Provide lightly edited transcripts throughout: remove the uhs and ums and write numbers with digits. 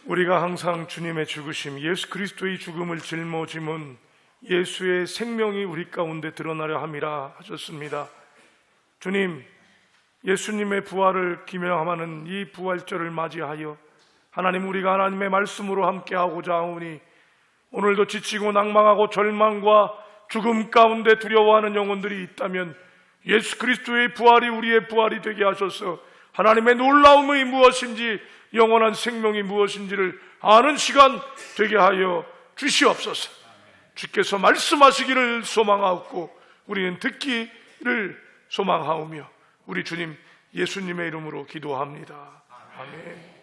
우리가 항상 주님의 죽으심, 예수 그리스도의 죽음을 짊어짐은 예수의 생명이 우리 가운데 드러나려 함이라 하셨습니다. 주님, 예수님의 부활을 기념하는 이 부활절을 맞이하여 하나님, 우리가 하나님의 말씀으로 함께하고자 하오니 오늘도 지치고 낭망하고 절망과 죽음 가운데 두려워하는 영혼들이 있다면 예수 그리스도의 부활이 우리의 부활이 되게 하셔서 하나님의 놀라움이 무엇인지, 영원한 생명이 무엇인지를 아는 시간 되게 하여 주시옵소서. 주께서 말씀하시기를 소망하옵고 우리는 듣기를 소망하오며 우리 주님 예수님의 이름으로 기도합니다. 아멘.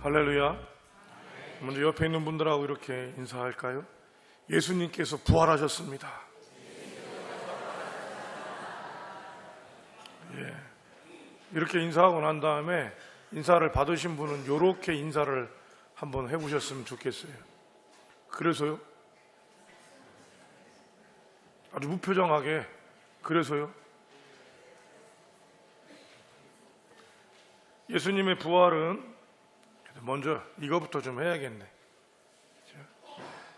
할렐루야. 먼저 옆에 있는 분들하고 이렇게 인사할까요? 예수님께서 부활하셨습니다. 예. 이렇게 인사하고 난 다음에 인사를 받으신 분은 이렇게 인사를 한번 해보셨으면 좋겠어요. 그래서요? 아주 무표정하게. 그래서요? 예수님의 부활은 먼저 이거부터 좀 해야겠네.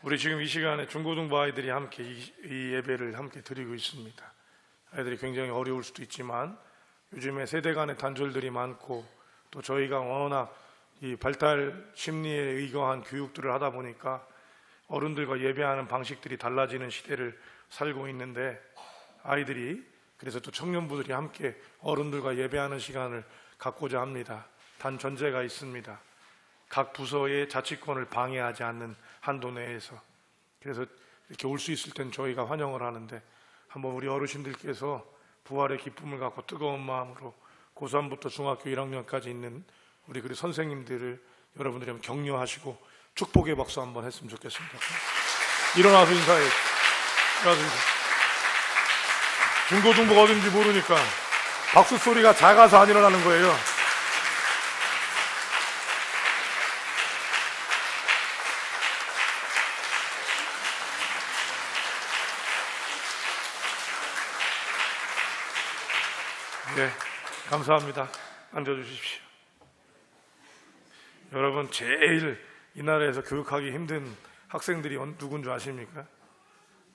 우리 지금 이 시간에 중고등부 아이들이 함께 이 예배를 함께 드리고 있습니다. 아이들이 굉장히 어려울 수도 있지만 요즘에 세대 간의 단절들이 많고 또 저희가 워낙 이 발달 심리에 의거한 교육들을 하다 보니까 어른들과 예배하는 방식들이 달라지는 시대를 살고 있는데, 아이들이 그래서 또 청년부들이 함께 어른들과 예배하는 시간을 갖고자 합니다. 단 전제가 있습니다. 각 부서의 자치권을 방해하지 않는 한도 내에서. 그래서 이렇게 올 수 있을 땐 저희가 환영을 하는데, 한번 우리 어르신들께서 부활의 기쁨을 갖고 뜨거운 마음으로 고3부터 중학교 1학년까지 있는 우리 그 선생님들을 여러분들이 한번 격려하시고 축복의 박수 한번 했으면 좋겠습니다. 일어나서 인사해요. 일어나서 인사. 중고등부가 어딘지 모르니까 박수 소리가 작아서 안 일어나는 거예요. 네, 감사합니다. 앉아주십시오. 여러분, 제일 이 나라에서 교육하기 힘든 학생들이 누군 줄 아십니까?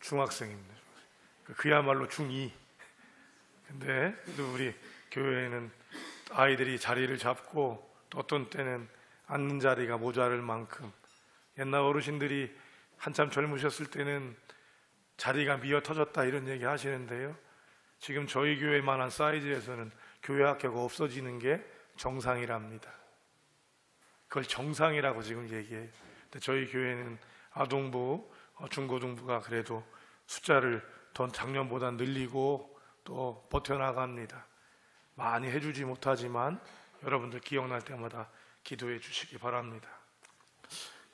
중학생입니다. 그야말로 중2. 근데 우리 교회에는 아이들이 자리를 잡고 또 어떤 때는 앉는 자리가 모자랄 만큼. 옛날 어르신들이 한참 젊으셨을 때는 자리가 미어 터졌다 이런 얘기 하시는데요, 지금 저희 교회만한 사이즈에서는 교회 학교가 없어지는 게 정상이랍니다. 그걸 정상이라고 지금 얘기해요. 근데 저희 교회는 아동부, 중고등부가 그래도 숫자를 더 작년보다 늘리고 또 버텨나갑니다. 많이 해주지 못하지만 여러분들 기억날 때마다 기도해 주시기 바랍니다.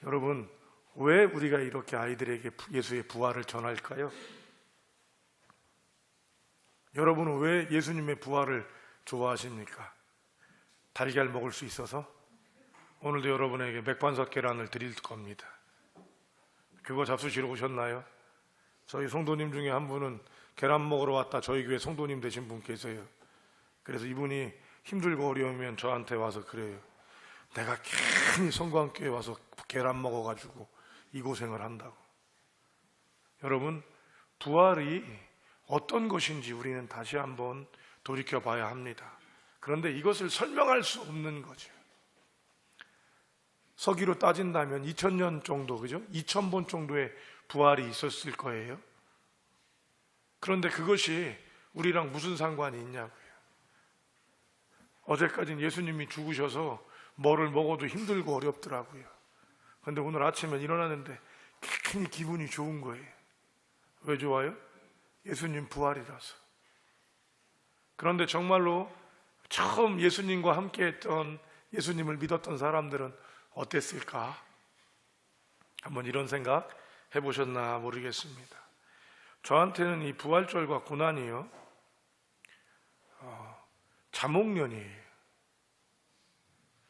여러분, 왜 우리가 이렇게 아이들에게 예수의 부활을 전할까요? 여러분은 왜 예수님의 부활을 좋아하십니까? 달걀 먹을 수 있어서? 오늘도 여러분에게 맥반석 계란을 드릴 겁니다. 그거 잡수시러 오셨나요? 저희 성도님 중에 한 분은 계란 먹으러 왔다 저희 교회 성도님 되신 분 계세요. 그래서 이분이 힘들고 어려우면 저한테 와서 그래요. 내가 괜히 성광교회 와서 계란 먹어가지고 이 고생을 한다고. 여러분, 부활이 어떤 것인지 우리는 다시 한번 돌이켜 봐야 합니다. 그런데 이것을 설명할 수 없는 거죠. 서기로 따진다면 2000년 정도, 그죠? 2000번 정도의 부활이 있었을 거예요. 그런데 그것이 우리랑 무슨 상관이 있냐고요. 어제까지는 예수님이 죽으셔서 뭐를 먹어도 힘들고 어렵더라고요. 그런데 오늘 아침에 일어났는데 괜히 기분이 좋은 거예요. 왜 좋아요? 예수님 부활이라서. 그런데 정말로 처음 예수님과 함께 했던, 예수님을 믿었던 사람들은 어땠을까? 한번 이런 생각 해보셨나 모르겠습니다. 저한테는 이 부활절과 고난이요, 자목련이에요.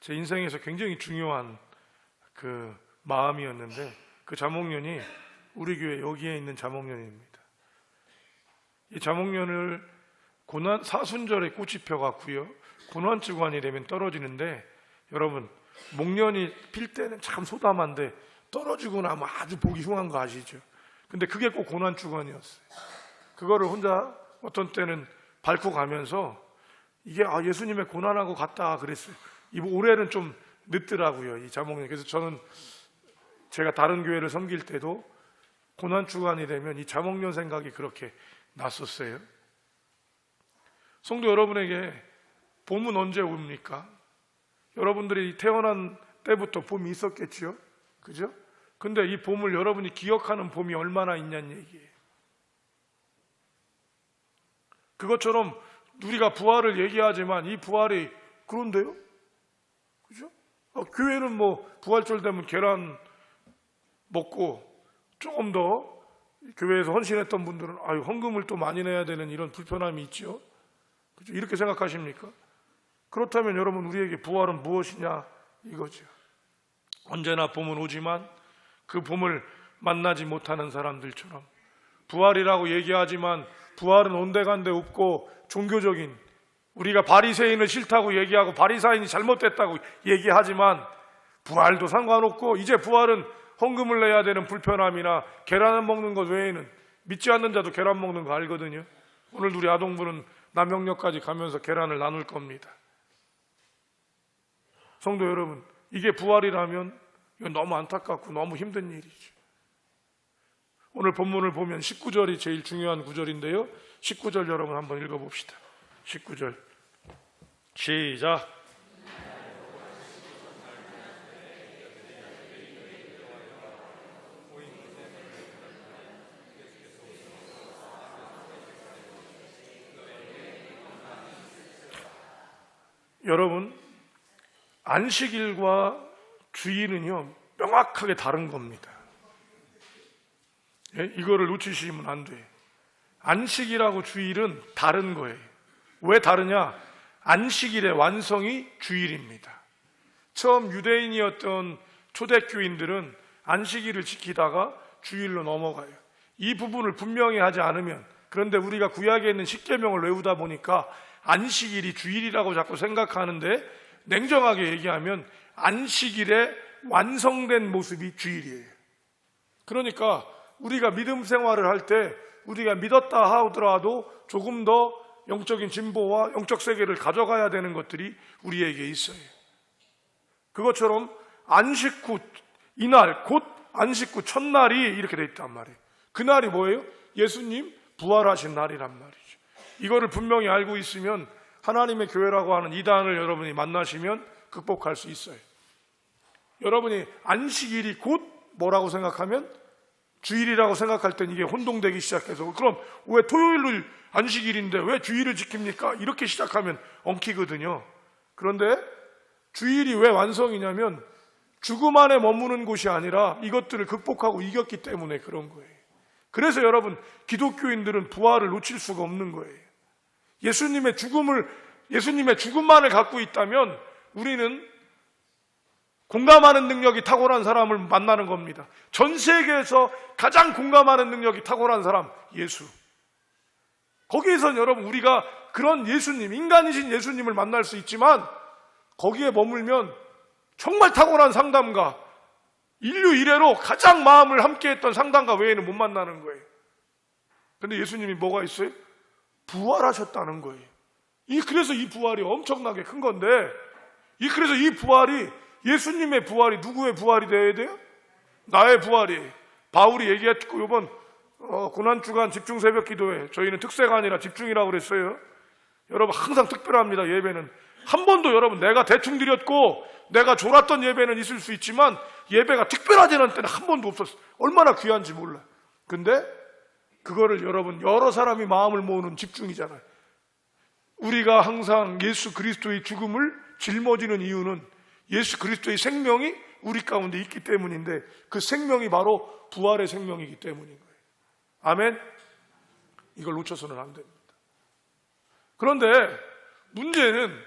제 인생에서 굉장히 중요한 그 마음이었는데, 그 자목련이 우리 교회 여기에 있는 자목련입니다. 이 자목련을 고난 사순절에 꽃이 펴갖고요, 고난주간이 되면 떨어지는데, 여러분, 목련이 필 때는 참 소담한데 떨어지고 나면 아주 보기 흉한 거 아시죠? 근데 그게 꼭 고난주간이었어요. 그거를 혼자 어떤 때는 밟고 가면서 이게 예수님의 고난하고 같다 그랬어요. 올해는 좀 늦더라고요, 이 자목련. 그래서 저는 제가 다른 교회를 섬길 때도 고난주간이 되면 이 자목련 생각이 그렇게 났었어요. 성도 여러분에게 봄은 언제 옵니까? 여러분들이 태어난 때부터 봄이 있었겠죠? 그죠? 근데 이 봄을 여러분이 기억하는 봄이 얼마나 있냐는 얘기예요. 그것처럼 우리가 부활을 얘기하지만 이 부활이 그런데요? 그죠? 교회는 뭐 부활절 되면 계란 먹고 조금 더 교회에서 헌신했던 분들은 헌금을 또 많이 내야 되는 이런 불편함이 있죠. 그죠? 이렇게 생각하십니까? 그렇다면 여러분, 우리에게 부활은 무엇이냐 이거죠. 언제나 봄은 오지만 그 봄을 만나지 못하는 사람들처럼, 부활이라고 얘기하지만 부활은 온데간데 없고 종교적인, 우리가 바리새인을 싫다고 얘기하고 바리사인이 잘못됐다고 얘기하지만 부활도 상관없고, 이제 부활은 헌금을 내야 되는 불편함이나 계란을 먹는 것 외에는, 믿지 않는 자도 계란 먹는 거 알거든요. 오늘 우리 아동부는 남영역까지 가면서 계란을 나눌 겁니다. 성도 여러분, 이게 부활이라면 이건 너무 안타깝고 너무 힘든 일이죠. 오늘 본문을 보면 19절이 제일 중요한 구절인데요, 19절 여러분 한번 읽어봅시다. 19절 시작. 여러분, 안식일과 주일은요 명확하게 다른 겁니다. 예? 이거를 놓치시면 안 돼요. 안식일하고 주일은 다른 거예요. 왜 다르냐? 안식일의 완성이 주일입니다. 처음 유대인이었던 초대교인들은 안식일을 지키다가 주일로 넘어가요. 이 부분을 분명히 하지 않으면, 그런데 우리가 구약에 있는 십계명을 외우다 보니까 안식일이 주일이라고 자꾸 생각하는데, 냉정하게 얘기하면 안식일의 완성된 모습이 주일이에요. 그러니까 우리가 믿음 생활을 할 때 우리가 믿었다 하더라도 조금 더 영적인 진보와 영적 세계를 가져가야 되는 것들이 우리에게 있어요. 그것처럼 안식 후 이날 곧 안식 후 첫날이 이렇게 돼 있단 말이에요. 그날이 뭐예요? 예수님 부활하신 날이란 말이죠. 이거를 분명히 알고 있으면 하나님의 교회라고 하는 이단을 여러분이 만나시면 극복할 수 있어요. 여러분이 안식일이 곧 뭐라고 생각하면 주일이라고 생각할 땐 이게 혼동되기 시작해서 그럼 왜 토요일을 안식일인데 왜 주일을 지킵니까? 이렇게 시작하면 엉키거든요. 그런데 주일이 왜 완성이냐면 죽음 안에 머무는 곳이 아니라 이것들을 극복하고 이겼기 때문에 그런 거예요. 그래서 여러분 기독교인들은 부활을 놓칠 수가 없는 거예요. 예수님의 죽음만을 갖고 있다면 우리는 공감하는 능력이 탁월한 사람을 만나는 겁니다. 전 세계에서 가장 공감하는 능력이 탁월한 사람, 예수. 거기에선 여러분 우리가 그런 예수님, 인간이신 예수님을 만날 수 있지만 거기에 머물면 정말 탁월한 상담가, 인류 이래로 가장 마음을 함께했던 상담가 외에는 못 만나는 거예요. 근데 예수님이 뭐가 있어요? 부활하셨다는 거예요. 그래서 이 부활이 엄청나게 큰 건데, 그래서 이 부활이 예수님의 부활이 누구의 부활이 되어야 돼요? 나의 부활이. 바울이 얘기했고 이번 고난주간 집중 새벽 기도회 저희는 특세가 아니라 집중이라고 그랬어요. 여러분 항상 특별합니다. 예배는 한 번도 여러분 내가 대충 드렸고 내가 졸았던 예배는 있을 수 있지만 예배가 특별하지 않은 때는 한 번도 없었어요. 얼마나 귀한지 몰라. 근데 그거를 여러분 여러 사람이 마음을 모으는 집중이잖아요. 우리가 항상 예수 그리스도의 죽음을 짊어지는 이유는 예수 그리스도의 생명이 우리 가운데 있기 때문인데 그 생명이 바로 부활의 생명이기 때문인 거예요. 아멘? 이걸 놓쳐서는 안 됩니다. 그런데 문제는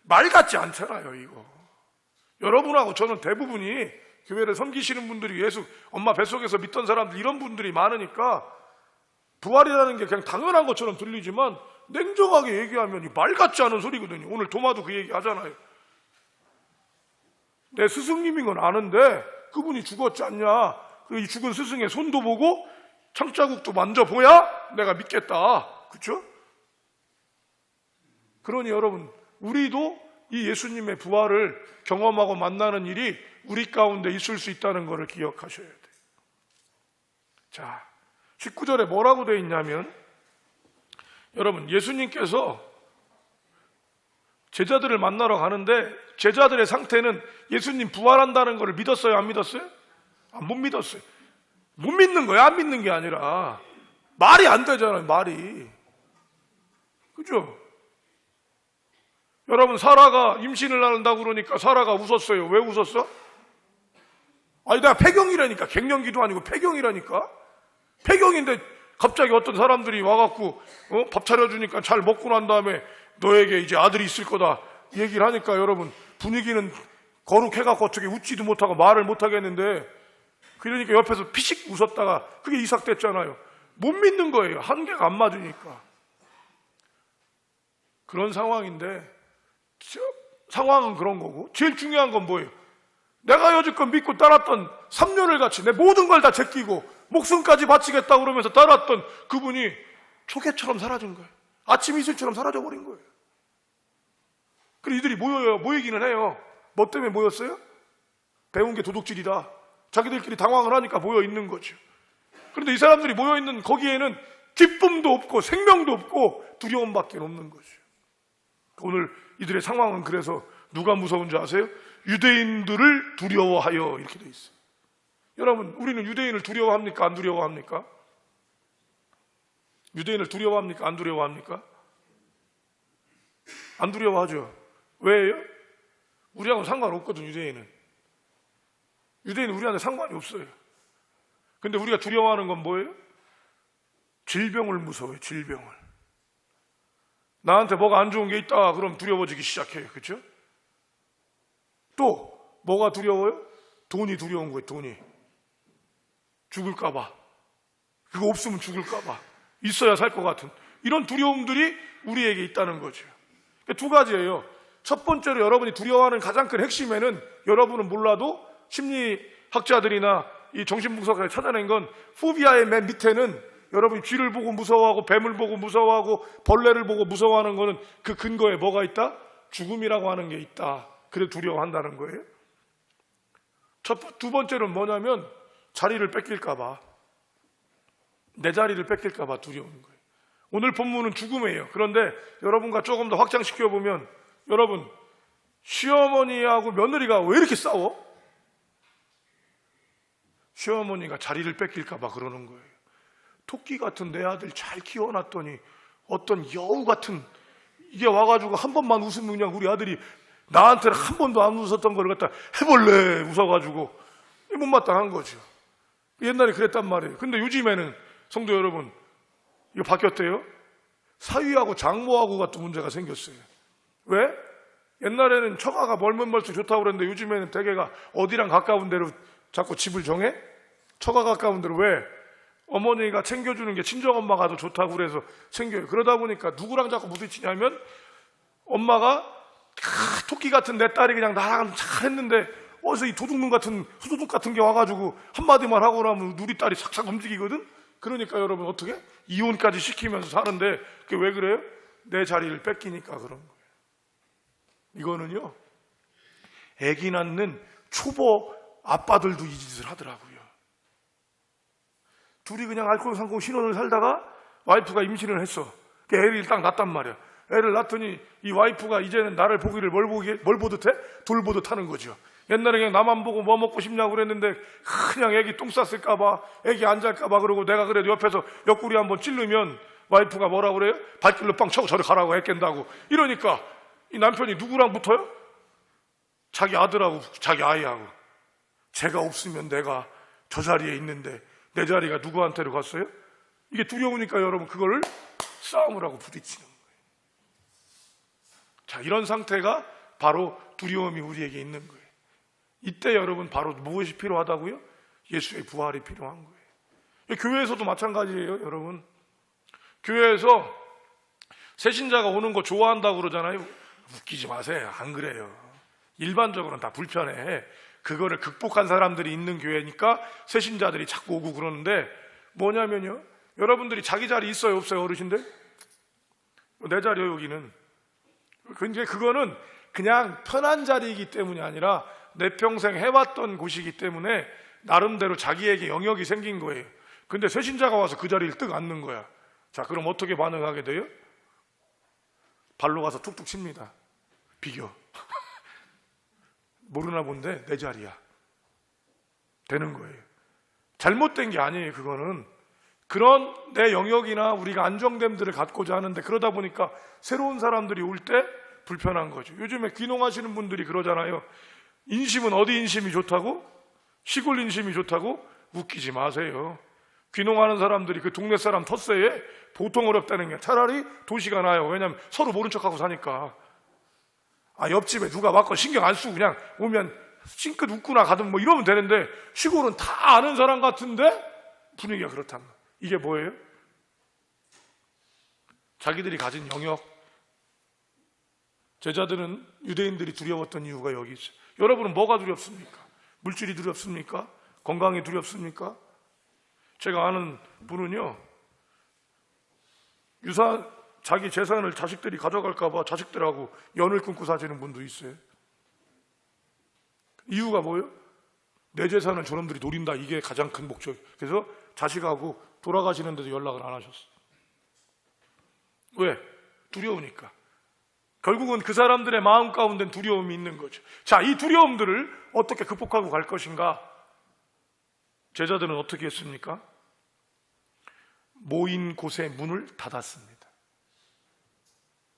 말 같지 않잖아요, 이거. 여러분하고 저는 대부분이 교회를 섬기시는 분들이 예수 엄마 뱃속에서 믿던 사람들 이런 분들이 많으니까 부활이라는 게 그냥 당연한 것처럼 들리지만 냉정하게 얘기하면 말 같지 않은 소리거든요. 오늘 도마도 그 얘기 하잖아요. 내 스승님인 건 아는데 그분이 죽었지 않냐. 이 죽은 스승의 손도 보고 창자국도 만져보야 내가 믿겠다. 그렇죠? 그러니 여러분 우리도 이 예수님의 부활을 경험하고 만나는 일이 우리 가운데 있을 수 있다는 것을 기억하셔야 돼요. 자, 19절에 뭐라고 되어 있냐면 여러분 예수님께서 제자들을 만나러 가는데 제자들의 상태는 예수님 부활한다는 것을 믿었어요? 안 믿었어요? 못 믿었어요. 못 믿는 거예요? 안 믿는 게 아니라 말이 안 되잖아요. 말이. 그죠? 여러분 사라가 임신을 한다고 그러니까 사라가 웃었어요. 왜 웃었어? 아니 내가 폐경이라니까. 갱년기도 아니고 폐경이라니까. 폐경인데 갑자기 어떤 사람들이 와갖고 밥 차려주니까 잘 먹고 난 다음에 너에게 이제 아들이 있을 거다 얘기를 하니까 여러분 분위기는 거룩해갖고 어떻게 웃지도 못하고 말을 못하겠는데 그러니까 옆에서 피식 웃었다가 그게 이삭됐잖아요. 못 믿는 거예요. 한계가 안 맞으니까. 그런 상황인데 상황은 그런 거고 제일 중요한 건 뭐예요? 내가 여지껏 믿고 따랐던 3년을 같이 내 모든 걸 다 제끼고 목숨까지 바치겠다 그러면서 따랐던 그분이 초계처럼 사라진 거예요. 아침 이슬처럼 사라져버린 거예요. 그리고 이들이 모이기는 해요. 뭐 때문에 모였어요? 배운 게 도둑질이다. 자기들끼리 당황을 하니까 모여 있는 거죠. 그런데 이 사람들이 모여 있는 거기에는 기쁨도 없고 생명도 없고 두려움밖에 없는 거죠. 오늘 이들의 상황은 그래서 누가 무서운 줄 아세요? 유대인들을 두려워하여 이렇게 돼 있어요. 여러분 우리는 유대인을 두려워합니까? 안 두려워합니까? 유대인을 두려워합니까? 안 두려워합니까? 안 두려워하죠. 왜요? 우리하고는 상관없거든. 유대인은 우리한테 상관이 없어요. 근데 우리가 두려워하는 건 뭐예요? 질병을 무서워해요. 질병을. 나한테 뭐가 안 좋은 게 있다 그럼 두려워지기 시작해요. 그렇죠? 또 뭐가 두려워요? 돈이 두려운 거예요. 돈이. 죽을까 봐. 그거 없으면 죽을까 봐. 있어야 살 것 같은 이런 두려움들이 우리에게 있다는 거죠. 두 가지예요. 첫 번째로 여러분이 두려워하는 가장 큰 핵심에는 여러분은 몰라도 심리학자들이나 이 정신분석가가 찾아낸 건 포비아의 맨 밑에는 여러분이 쥐를 보고 무서워하고 뱀을 보고 무서워하고 벌레를 보고 무서워하는 거는 그 근거에 뭐가 있다? 죽음이라고 하는 게 있다. 그래서 두려워한다는 거예요. 두 번째는 뭐냐면 자리를 뺏길까봐, 내 자리를 뺏길까봐 두려운 거예요. 오늘 본문은 죽음이에요. 그런데 여러분과 조금 더 확장시켜 보면, 여러분, 시어머니하고 며느리가 왜 이렇게 싸워? 시어머니가 자리를 뺏길까봐 그러는 거예요. 토끼 같은 내 아들 잘 키워놨더니 어떤 여우 같은 이게 와가지고 한 번만 웃으면 그냥 우리 아들이 나한테는 한 번도 안 웃었던 걸 갖다 해볼래 웃어가지고 못마땅한 거죠. 옛날에 그랬단 말이에요. 근데 요즘에는 성도 여러분, 이거 바뀌었대요. 사위하고 장모하고 같은 문제가 생겼어요. 왜? 옛날에는 처가가 멀면멀쩍 좋다고 그랬는데 요즘에는 대개가 어디랑 가까운 데로 자꾸 집을 정해? 처가 가까운 데로. 왜? 어머니가 챙겨주는 게 친정엄마가 더 좋다고 그래서 챙겨요. 그러다 보니까 누구랑 자꾸 부딪히냐면 엄마가 토끼 같은 내 딸이 그냥 나랑 잘했는데 어디서 이 도둑놈 같은 후두둑 같은 게 와가지고 한마디만 하고 나면 우리 딸이 싹싹 움직이거든. 그러니까 여러분 어떻게? 이혼까지 시키면서 사는데 그게 왜 그래요? 내 자리를 뺏기니까 그런 거예요. 이거는요, 애기 낳는 초보 아빠들도 이 짓을 하더라고요. 둘이 그냥 알콩달콩 신혼을 살다가 와이프가 임신을 했어. 애를 딱 낳았단 말이야. 애를 낳더니 이 와이프가 이제는 나를 보기를 뭘 보듯 해? 돌 보듯 하는 거죠. 옛날에 그냥 나만 보고 뭐 먹고 싶냐고 그랬는데 그냥 애기 똥 쌌을까봐, 애기 안 잘까봐 그러고 내가 그래도 옆에서 옆구리 한번 찌르면 와이프가 뭐라고 그래요? 발길로 빵 쳐고 저리 가라고 했겠다고. 이러니까 이 남편이 누구랑 붙어요? 자기 아들하고 자기 아이하고. 제가 없으면 내가 저 자리에 있는데 내 자리가 누구한테로 갔어요? 이게 두려우니까 여러분 그거를 싸움을 하고 부딪히는 거예요. 자, 이런 상태가 바로 두려움이 우리에게 있는 거예요. 이때 여러분 바로 무엇이 필요하다고요? 예수의 부활이 필요한 거예요. 교회에서도 마찬가지예요, 여러분. 교회에서 새신자가 오는 거 좋아한다고 그러잖아요. 웃기지 마세요. 안 그래요. 일반적으로는 다 불편해. 그거를 극복한 사람들이 있는 교회니까 새신자들이 자꾸 오고 그러는데 뭐냐면요, 여러분들이 자기 자리 있어요 없어요? 어르신들? 내 자리요 여기는. 근데 그거는 그냥 편한 자리이기 때문이 아니라 내 평생 해왔던 곳이기 때문에 나름대로 자기에게 영역이 생긴 거예요. 근데 새신자가 와서 그 자리를 뜩 앉는 거야. 자, 그럼 어떻게 반응하게 돼요? 발로 가서 툭툭 칩니다. 비교. 모르나 본데 내 자리야. 되는 거예요. 잘못된 게 아니에요. 그거는 그런 내 영역이나 우리가 안정됨들을 갖고자 하는데 그러다 보니까 새로운 사람들이 올 때 불편한 거죠. 요즘에 귀농하시는 분들이 그러잖아요. 인심은 어디 인심이 좋다고? 시골 인심이 좋다고? 웃기지 마세요. 귀농하는 사람들이 그 동네 사람 텃세에 보통 어렵다는 게 차라리 도시가 나아요. 왜냐하면 서로 모른 척하고 사니까. 옆집에 누가 왔건 신경 안 쓰고 그냥 오면 싱긋 웃구나 가든 뭐 이러면 되는데 시골은 다 아는 사람 같은데 분위기가 그렇다는 거예요. 이게 뭐예요? 자기들이 가진 영역. 제자들은 유대인들이 두려웠던 이유가 여기 있어요. 여러분은 뭐가 두렵습니까? 물질이 두렵습니까? 건강이 두렵습니까? 제가 아는 분은요, 자기 재산을 자식들이 가져갈까봐 자식들하고 연을 끊고 사시는 분도 있어요. 이유가 뭐예요? 내 재산을 저놈들이 노린다. 이게 가장 큰 목적. 그래서 자식하고 돌아가시는데도 연락을 안 하셨어요. 왜? 두려우니까. 결국은 그 사람들의 마음 가운데는 두려움이 있는 거죠. 자, 이 두려움들을 어떻게 극복하고 갈 것인가? 제자들은 어떻게 했습니까? 모인 곳에 문을 닫았습니다.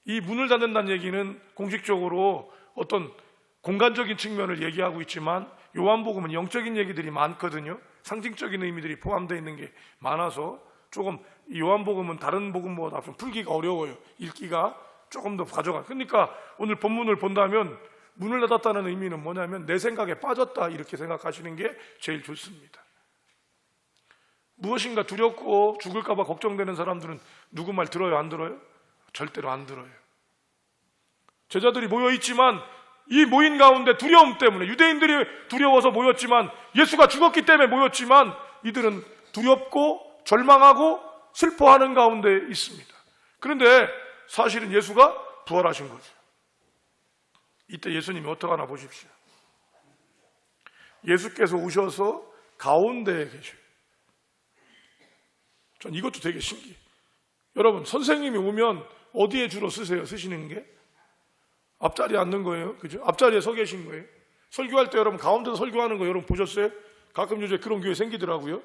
이 문을 닫는다는 얘기는 공식적으로 어떤 공간적인 측면을 얘기하고 있지만 요한복음은 영적인 얘기들이 많거든요. 상징적인 의미들이 포함되어 있는 게 많아서 조금 이 요한복음은 다른 복음보다 좀 풀기가 어려워요. 읽기가 조금 더 가져가. 그러니까 오늘 본문을 본다면 문을 닫았다는 의미는 뭐냐면 내 생각에 빠졌다 이렇게 생각하시는 게 제일 좋습니다. 무엇인가 두렵고 죽을까 봐 걱정되는 사람들은 누구 말 들어요? 안 들어요? 절대로 안 들어요. 제자들이 모여있지만 이 모인 가운데 두려움 때문에, 유대인들이 두려워서 모였지만, 예수가 죽었기 때문에 모였지만 이들은 두렵고 절망하고 슬퍼하는 가운데 있습니다. 그런데 사실은 예수가 부활하신 거죠. 이때 예수님이 어떡하나 보십시오. 예수께서 오셔서 가운데에 계셔요. 전 이것도 되게 신기해요. 여러분, 선생님이 오면 어디에 주로 쓰시는 게? 앞자리에 앉는 거예요. 그죠? 앞자리에 서 계신 거예요. 설교할 때 여러분 가운데서 설교하는 거 여러분 보셨어요? 가끔 요새 그런 교회 생기더라고요.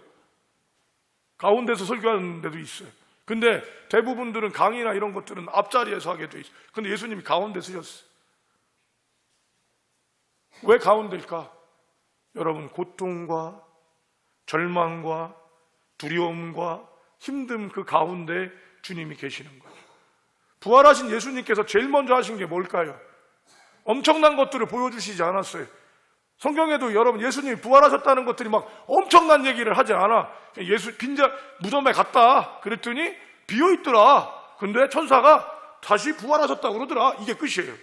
가운데서 설교하는 데도 있어요. 근데 대부분들은 강의나 이런 것들은 앞자리에서 하게 돼 있어요. 근데 예수님이 가운데 쓰셨어요. 왜 가운데일까? 여러분, 고통과 절망과 두려움과 힘듦 그 가운데 주님이 계시는 거예요. 부활하신 예수님께서 제일 먼저 하신 게 뭘까요? 엄청난 것들을 보여주시지 않았어요. 성경에도 여러분 예수님이 부활하셨다는 것들이 막 엄청난 얘기를 하지 않아. 예수 빈자 무덤에 갔다 그랬더니 비어있더라. 근데 천사가 다시 부활하셨다고 그러더라. 이게 끝이에요.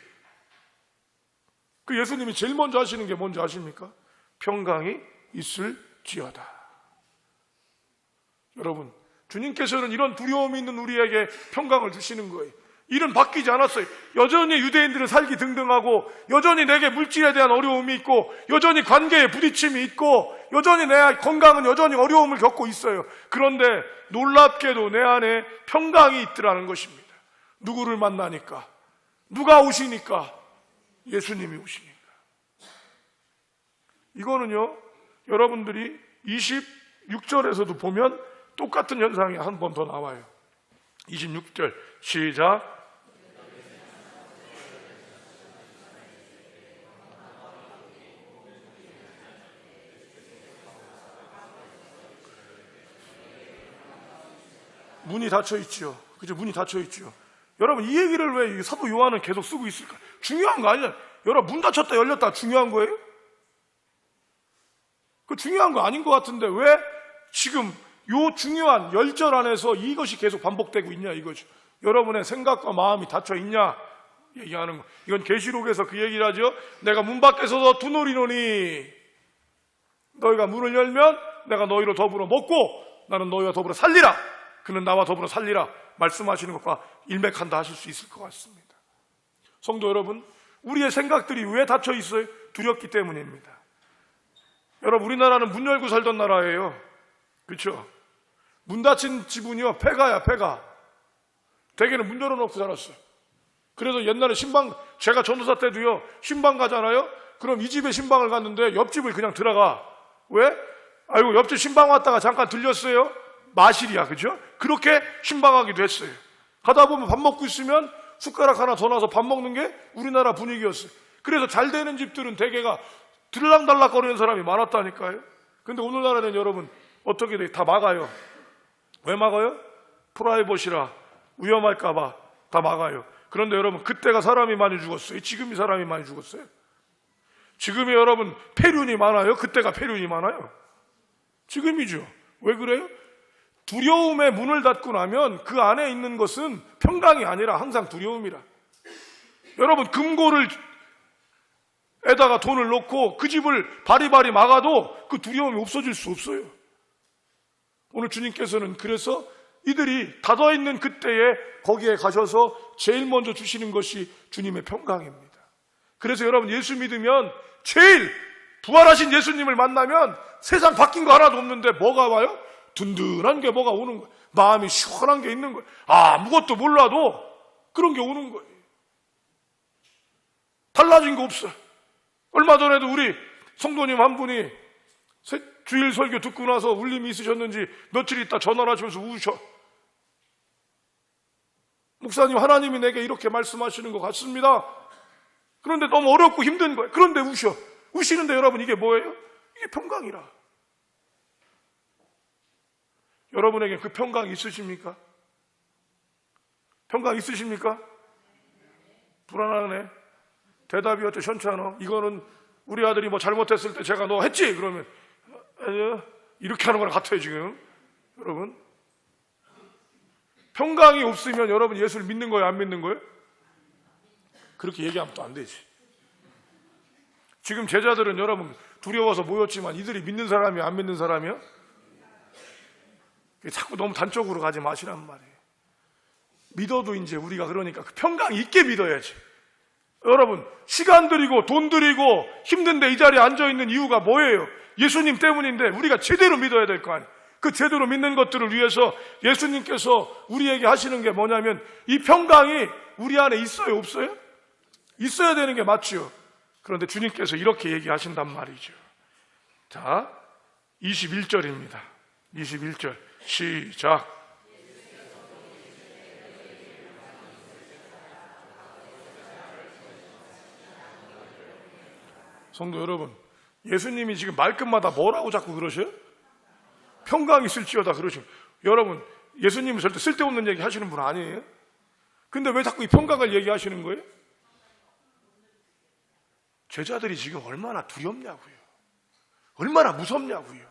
그 예수님이 제일 먼저 하시는 게 뭔지 아십니까? 평강이 있을지어다. 여러분, 주님께서는 이런 두려움이 있는 우리에게 평강을 주시는 거예요. 일은 바뀌지 않았어요. 여전히 유대인들은 살기 등등하고, 여전히 내게 물질에 대한 어려움이 있고, 여전히 관계에 부딪힘이 있고, 여전히 내 건강은 여전히 어려움을 겪고 있어요. 그런데 놀랍게도 내 안에 평강이 있더라는 것입니다. 누구를 만나니까? 누가 오시니까? 예수님이 오시니까. 이거는요, 여러분들이 26절에서도 보면 똑같은 현상이 한 번 더 나와요. 26절 시작. 문이 닫혀 있죠. 그죠? 문이 닫혀 있죠. 여러분, 이 얘기를 왜 사도 요한은 계속 쓰고 있을까? 중요한 거 아니야. 여러분, 문 닫혔다 열렸다 중요한 거예요? 그 중요한 거 아닌 것 같은데 왜 지금 요 중요한 열절 안에서 이것이 계속 반복되고 있냐 이거죠. 여러분의 생각과 마음이 닫혀 있냐 얘기하는 거. 이건 계시록에서 그 얘기를 하죠. 내가 문 밖에서도 두노리노니 너희가 문을 열면 내가 너희로 더불어 먹고 나는 너희와 더불어 살리라. 그는 나와 더불어 살리라 말씀하시는 것과 일맥한다 하실 수 있을 것 같습니다. 성도 여러분, 우리의 생각들이 왜 닫혀 있어요? 두렵기 때문입니다. 여러분, 우리나라는 문 열고 살던 나라예요. 그렇죠? 문 닫힌 지붕이요, 폐가야, 폐가. 대개는 문 열어놓고 살았어요. 그래서 옛날에 신방, 제가 전도사 때도요, 신방 가잖아요? 그럼 이 집에 신방을 갔는데 옆집을 그냥 들어가. 왜? 아이고, 옆집 신방 왔다가 잠깐 들렸어요? 마실이야, 그죠? 그렇게 신방하기도 했어요. 가다 보면 밥 먹고 있으면 숟가락 하나 더 놔서 밥 먹는 게 우리나라 분위기였어요. 그래서 잘 되는 집들은 대개가 들락달락 거리는 사람이 많았다니까요. 근데 오늘날에는 여러분 어떻게 돼? 다 막아요. 왜 막아요? 프라이버시라, 위험할까봐 다 막아요. 그런데 여러분, 그때가 사람이 많이 죽었어요? 지금이 사람이 많이 죽었어요? 지금이 여러분 폐륜이 많아요? 그때가 폐륜이 많아요? 지금이죠. 왜 그래요? 두려움의 문을 닫고 나면 그 안에 있는 것은 평강이 아니라 항상 두려움이라. 여러분, 금고를 에다가 돈을 넣고 그 집을 바리바리 막아도 그 두려움이 없어질 수 없어요. 오늘 주님께서는 그래서 이들이 닫아있는 그때에 거기에 가셔서 제일 먼저 주시는 것이 주님의 평강입니다. 그래서 여러분, 예수 믿으면 제일 부활하신 예수님을 만나면 세상 바뀐 거 하나도 없는데 뭐가 와요? 든든한 게 뭐가 오는 거예요. 마음이 시원한 게 있는 거예요. 아무것도 몰라도 그런 게 오는 거예요. 달라진 거 없어요. 얼마 전에도 우리 성도님 한 분이 주일 설교 듣고 나서 울림이 있으셨는지 며칠 있다 전화를 하시면서 우셔. 목사님, 하나님이 내게 이렇게 말씀하시는 것 같습니다. 그런데 너무 어렵고 힘든 거예요. 그런데 우셔. 우시는데 여러분, 이게 뭐예요? 이게 평강이라. 여러분에게 그 평강 있으십니까? 평강 있으십니까? 불안하네. 대답이 어째 현찮아. 이거는 우리 아들이 뭐 잘못했을 때 제가 너 했지? 그러면 이렇게 하는 거랑 같아요 지금. 여러분, 평강이 없으면 여러분 예수를 믿는 거예요, 안 믿는 거예요? 그렇게 얘기하면 또 안 되지. 지금 제자들은 여러분 두려워서 모였지만 이들이 믿는 사람이야, 안 믿는 사람이야? 자꾸 너무 단적으로 가지 마시란 말이에요. 믿어도 이제 우리가 그러니까 그 평강이 있게 믿어야지. 여러분, 시간 들이고 돈 들이고 힘든데 이 자리에 앉아있는 이유가 뭐예요? 예수님 때문인데 우리가 제대로 믿어야 될 거 아니에요. 그 제대로 믿는 것들을 위해서 예수님께서 우리에게 하시는 게 뭐냐면 이 평강이 우리 안에 있어요, 없어요? 있어야 되는 게 맞죠. 그런데 주님께서 이렇게 얘기하신단 말이죠. 자, 21절입니다. 21절 시작. 성도 여러분, 예수님이 지금 말끝마다 뭐라고 자꾸 그러셔요? 평강이 있을지어다 그러시고. 여러분, 예수님은 절대 쓸데없는 얘기 하시는 분 아니에요? 근데 왜 자꾸 이 평강을 얘기하시는 거예요? 제자들이 지금 얼마나 두렵냐고요. 얼마나 무섭냐고요.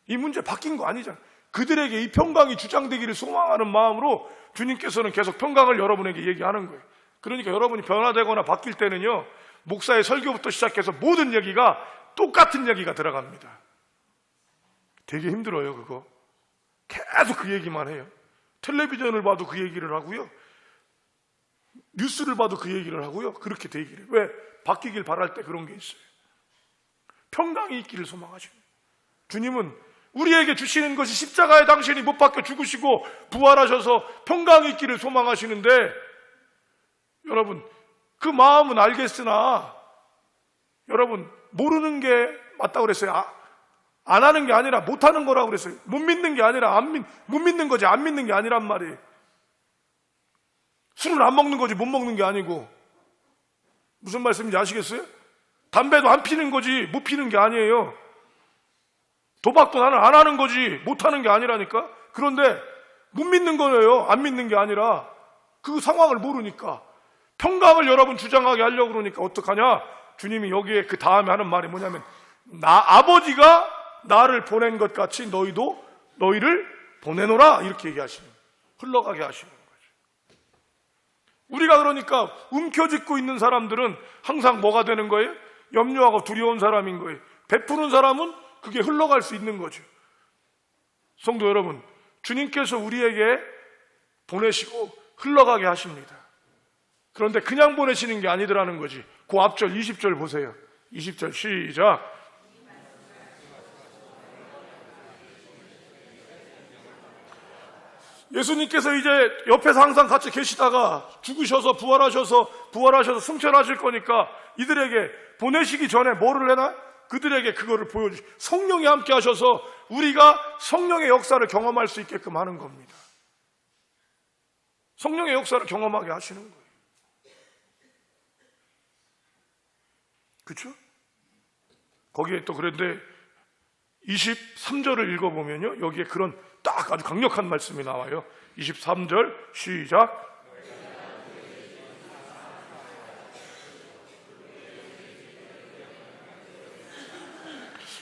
이 문제 바뀐 거 아니잖아요. 그들에게 이 평강이 주장되기를 소망하는 마음으로 주님께서는 계속 평강을 여러분에게 얘기하는 거예요. 그러니까 여러분이 변화되거나 바뀔 때는요, 목사의 설교부터 시작해서 모든 얘기가 똑같은 얘기가 들어갑니다. 되게 힘들어요, 그거. 계속 그 얘기만 해요. 텔레비전을 봐도 그 얘기를 하고요, 뉴스를 봐도 그 얘기를 하고요. 그렇게 되기를. 왜? 바뀌길 바랄 때 그런 게 있어요. 평강이 있기를 소망하시는 거예요. 주님은 우리에게 주시는 것이 십자가에 당신이 못 박혀 죽으시고 부활하셔서 평강이 있기를 소망하시는데, 여러분, 그 마음은 알겠으나 여러분, 모르는 게 맞다고 그랬어요. 안 하는 게 아니라 못 하는 거라고 그랬어요. 못 믿는 게 아니라 못 믿는 거지, 안 믿는 게 아니란 말이에요. 술을 안 먹는 거지 못 먹는 게 아니고. 무슨 말씀인지 아시겠어요? 담배도 안 피는 거지 못 피는 게 아니에요. 도박도 나는 안 하는 거지 못 하는 게 아니라니까. 그런데 못 믿는 거예요. 안 믿는 게 아니라 그 상황을 모르니까. 평강을 여러분 주장하게 하려고 그러니까 어떡하냐? 주님이 여기에 그 다음에 하는 말이 뭐냐면, 아버지가 나를 보낸 것 같이 너희도 너희를 보내노라, 이렇게 얘기하시는 거예요. 흘러가게 하시는 거죠. 우리가 그러니까 움켜쥐고 있는 사람들은 항상 뭐가 되는 거예요? 염려하고 두려운 사람인 거예요. 베푸는 사람은 그게 흘러갈 수 있는 거죠. 성도 여러분, 주님께서 우리에게 보내시고 흘러가게 하십니다. 그런데 그냥 보내시는 게 아니더라는 거지. 그 앞절 20절 보세요. 20절 시작. 예수님께서 이제 옆에서 항상 같이 계시다가 죽으셔서 부활하셔서 승천하실 거니까 이들에게 보내시기 전에 뭐를 해나? 그들에게 그거를 보여주시고 성령이 함께 하셔서 우리가 성령의 역사를 경험할 수 있게끔 하는 겁니다. 성령의 역사를 경험하게 하시는 거예요. 그렇죠? 거기에 또 그런데 23절을 읽어보면요, 여기에 그런 딱 아주 강력한 말씀이 나와요. 23절 시작.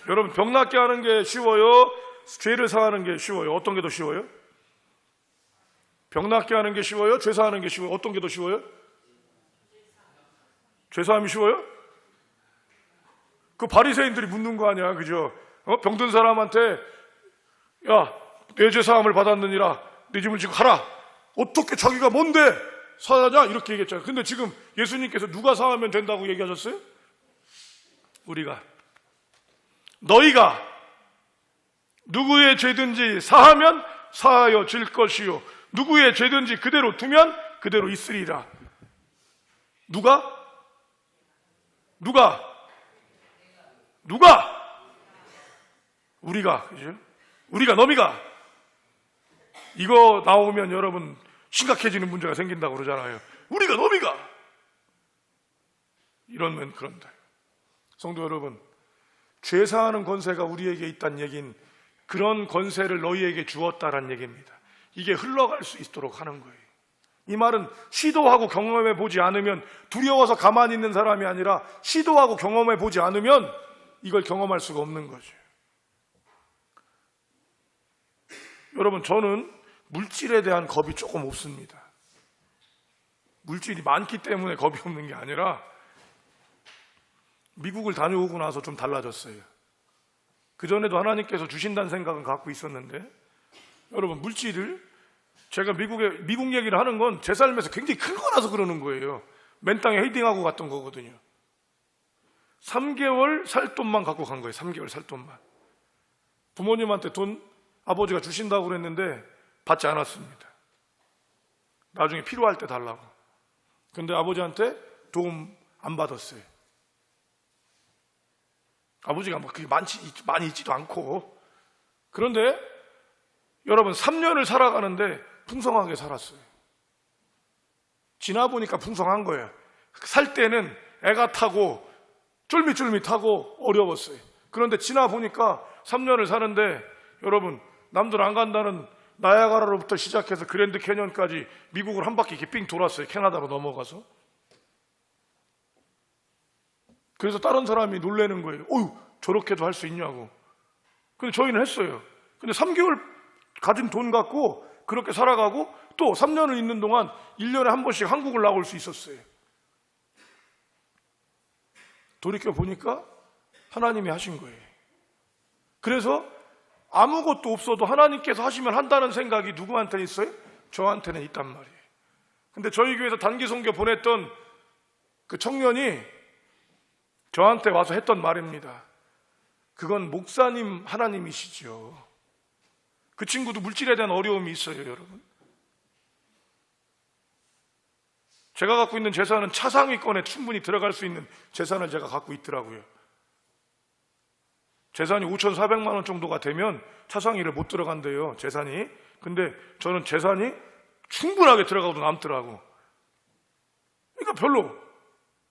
여러분, 병 낫게 하는 게 쉬워요? 죄를 사하는 게 쉬워요? 어떤 게 더 쉬워요? 병 낫게 하는 게 쉬워요? 죄 사하는 게 쉬워요? 어떤 게 더 쉬워요? 죄 사함이 쉬워요? 그 바리새인들이 묻는 거 아니야, 그죠? 병든 사람한테, 야, 내 죄 사함을 받았느니라 네 집을 지금 가라. 어떻게 자기가 뭔데 사하냐? 이렇게 얘기했잖아요. 근데 지금 예수님께서 누가 사하면 된다고 얘기하셨어요? 우리가. 너희가 누구의 죄든지 사하면 사하여 질 것이요, 누구의 죄든지 그대로 두면 그대로 있으리라. 누가? 우리가, 그죠? 우리가, 너미가. 이거 나오면 여러분 심각해지는 문제가 생긴다고 그러잖아요. 우리가, 너미가. 이러면 그런다. 성도 여러분, 죄 사하는 권세가 우리에게 있다는 얘기는 그런 권세를 너희에게 주었다라는 얘기입니다. 이게 흘러갈 수 있도록 하는 거예요. 이 말은 시도하고 경험해 보지 않으면, 두려워서 가만히 있는 사람이 아니라 시도하고 경험해 보지 않으면 이걸 경험할 수가 없는 거죠. 여러분, 저는 물질에 대한 겁이 조금 없습니다. 물질이 많기 때문에 겁이 없는 게 아니라 미국을 다녀오고 나서 좀 달라졌어요. 그전에도 하나님께서 주신다는 생각은 갖고 있었는데, 여러분, 물질을 제가 미국 얘기를 하는 건 제 삶에서 굉장히 큰 거라서 그러는 거예요. 맨 땅에 헤딩하고 갔던 거거든요. 3개월 살 돈만 갖고 간 거예요. 3개월 살 돈만. 부모님한테 돈 아버지가 주신다고 그랬는데 받지 않았습니다. 나중에 필요할 때 달라고. 근데 아버지한테 도움 안 받았어요. 아버지가 뭐 그게 많이 있지도 않고. 그런데 여러분 3년을 살아가는데 풍성하게 살았어요. 지나보니까 풍성한 거예요. 살 때는 애가 타고 쫄깃쫄깃하고 어려웠어요. 그런데 지나보니까 3년을 사는데 여러분 남들 안 간다는 나야가라로부터 시작해서 그랜드 캐년까지 미국을 한 바퀴 이렇게 삥 돌았어요. 캐나다로 넘어가서. 그래서 다른 사람이 놀라는 거예요. 어휴, 저렇게도 할 수 있냐고. 근데 저희는 했어요. 근데 3개월 가진 돈 갖고 그렇게 살아가고 또 3년을 있는 동안 1년에 한 번씩 한국을 나올 수 있었어요. 돌이켜 보니까 하나님이 하신 거예요. 그래서 아무것도 없어도 하나님께서 하시면 한다는 생각이 누구한테는 있어요? 저한테는 있단 말이에요. 근데 저희 교회에서 단기 선교 보냈던 그 청년이 저한테 와서 했던 말입니다. 그건 목사님 하나님이시죠. 그 친구도 물질에 대한 어려움이 있어요, 여러분. 제가 갖고 있는 재산은 차상위권에 충분히 들어갈 수 있는 재산을 제가 갖고 있더라고요. 재산이 5,400만 원 정도가 되면 차상위를 못 들어간대요, 재산이. 근데 저는 재산이 충분하게 들어가도 남더라고. 그러니까 별로.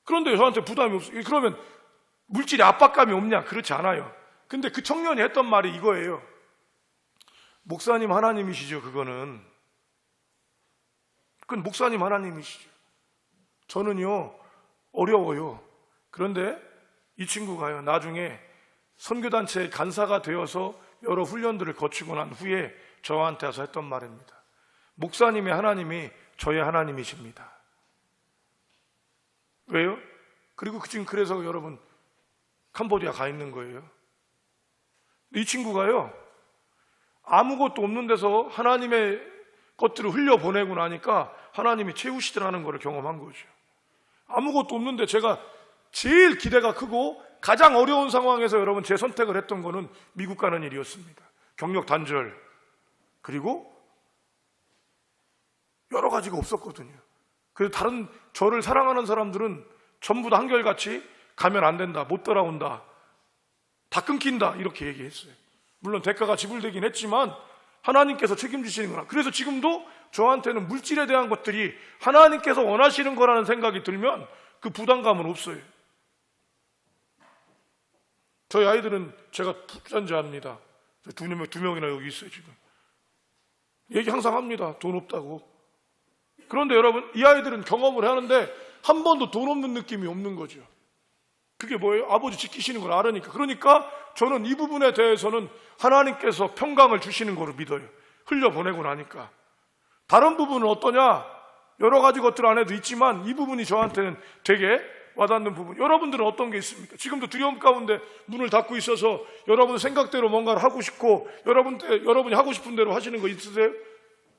그런데 저한테 부담이 없어요. 그러면 물질에 압박감이 없냐? 그렇지 않아요. 근데 그 청년이 했던 말이 이거예요. 목사님 하나님이시죠, 그거는. 그건 목사님 하나님이시죠. 저는요, 어려워요. 그런데 이 친구가요, 나중에 선교단체의 간사가 되어서 여러 훈련들을 거치고 난 후에 저한테 와서 했던 말입니다. 목사님의 하나님이 저의 하나님이십니다. 왜요? 그리고 지금 그래서 여러분 캄보디아 가 있는 거예요. 이 친구가요, 아무것도 없는 데서 하나님의 것들을 흘려보내고 나니까 하나님이 채우시더라는 것을 경험한 거죠. 아무것도 없는데 제가 제일 기대가 크고 가장 어려운 상황에서 여러분 제 선택을 했던 거는 미국 가는 일이었습니다. 경력 단절, 그리고 여러 가지가 없었거든요. 그래서 다른 저를 사랑하는 사람들은 전부 다 한결같이 가면 안 된다, 못 돌아온다, 다 끊긴다 이렇게 얘기했어요. 물론 대가가 지불되긴 했지만 하나님께서 책임지시는 거라. 그래서 지금도 저한테는 물질에 대한 것들이 하나님께서 원하시는 거라는 생각이 들면 그 부담감은 없어요. 저희 아이들은 제가 부자인지합니다. 두 명이나 여기 있어요 지금. 얘기 항상 합니다. 돈 없다고. 그런데 여러분 이 아이들은 경험을 하는데 한 번도 돈 없는 느낌이 없는 거죠. 그게 뭐예요? 아버지 지키시는 걸 알으니까. 그러니까 저는 이 부분에 대해서는 하나님께서 평강을 주시는 거로 믿어요. 흘려보내고 나니까. 다른 부분은 어떠냐? 여러 가지 것들 안에도 있지만 이 부분이 저한테는 되게 와닿는 부분. 여러분들은 어떤 게 있습니까? 지금도 두려움 가운데 문을 닫고 있어서 여러분 생각대로 뭔가를 하고 싶고 여러분이 하고 싶은 대로 하시는 거 있으세요?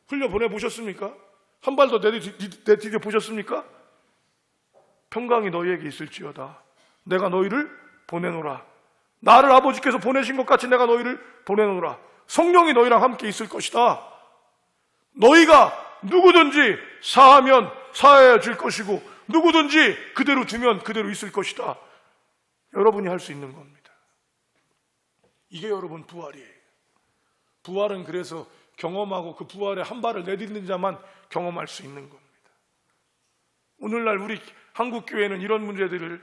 흘려보내 보셨습니까? 한 발 더 내디뎌 보셨습니까? 평강이 너희에게 있을지어다. 내가 너희를 보내노라. 나를 아버지께서 보내신 것 같이 내가 너희를 보내노라. 성령이 너희랑 함께 있을 것이다. 너희가 누구든지 사하면 사해질 것이고 누구든지 그대로 두면 그대로 있을 것이다. 여러분이 할 수 있는 겁니다. 이게 여러분 부활이에요. 부활은 그래서 경험하고 그 부활에 한 발을 내딛는 자만 경험할 수 있는 겁니다. 오늘날 우리 한국교회는 이런 문제들을,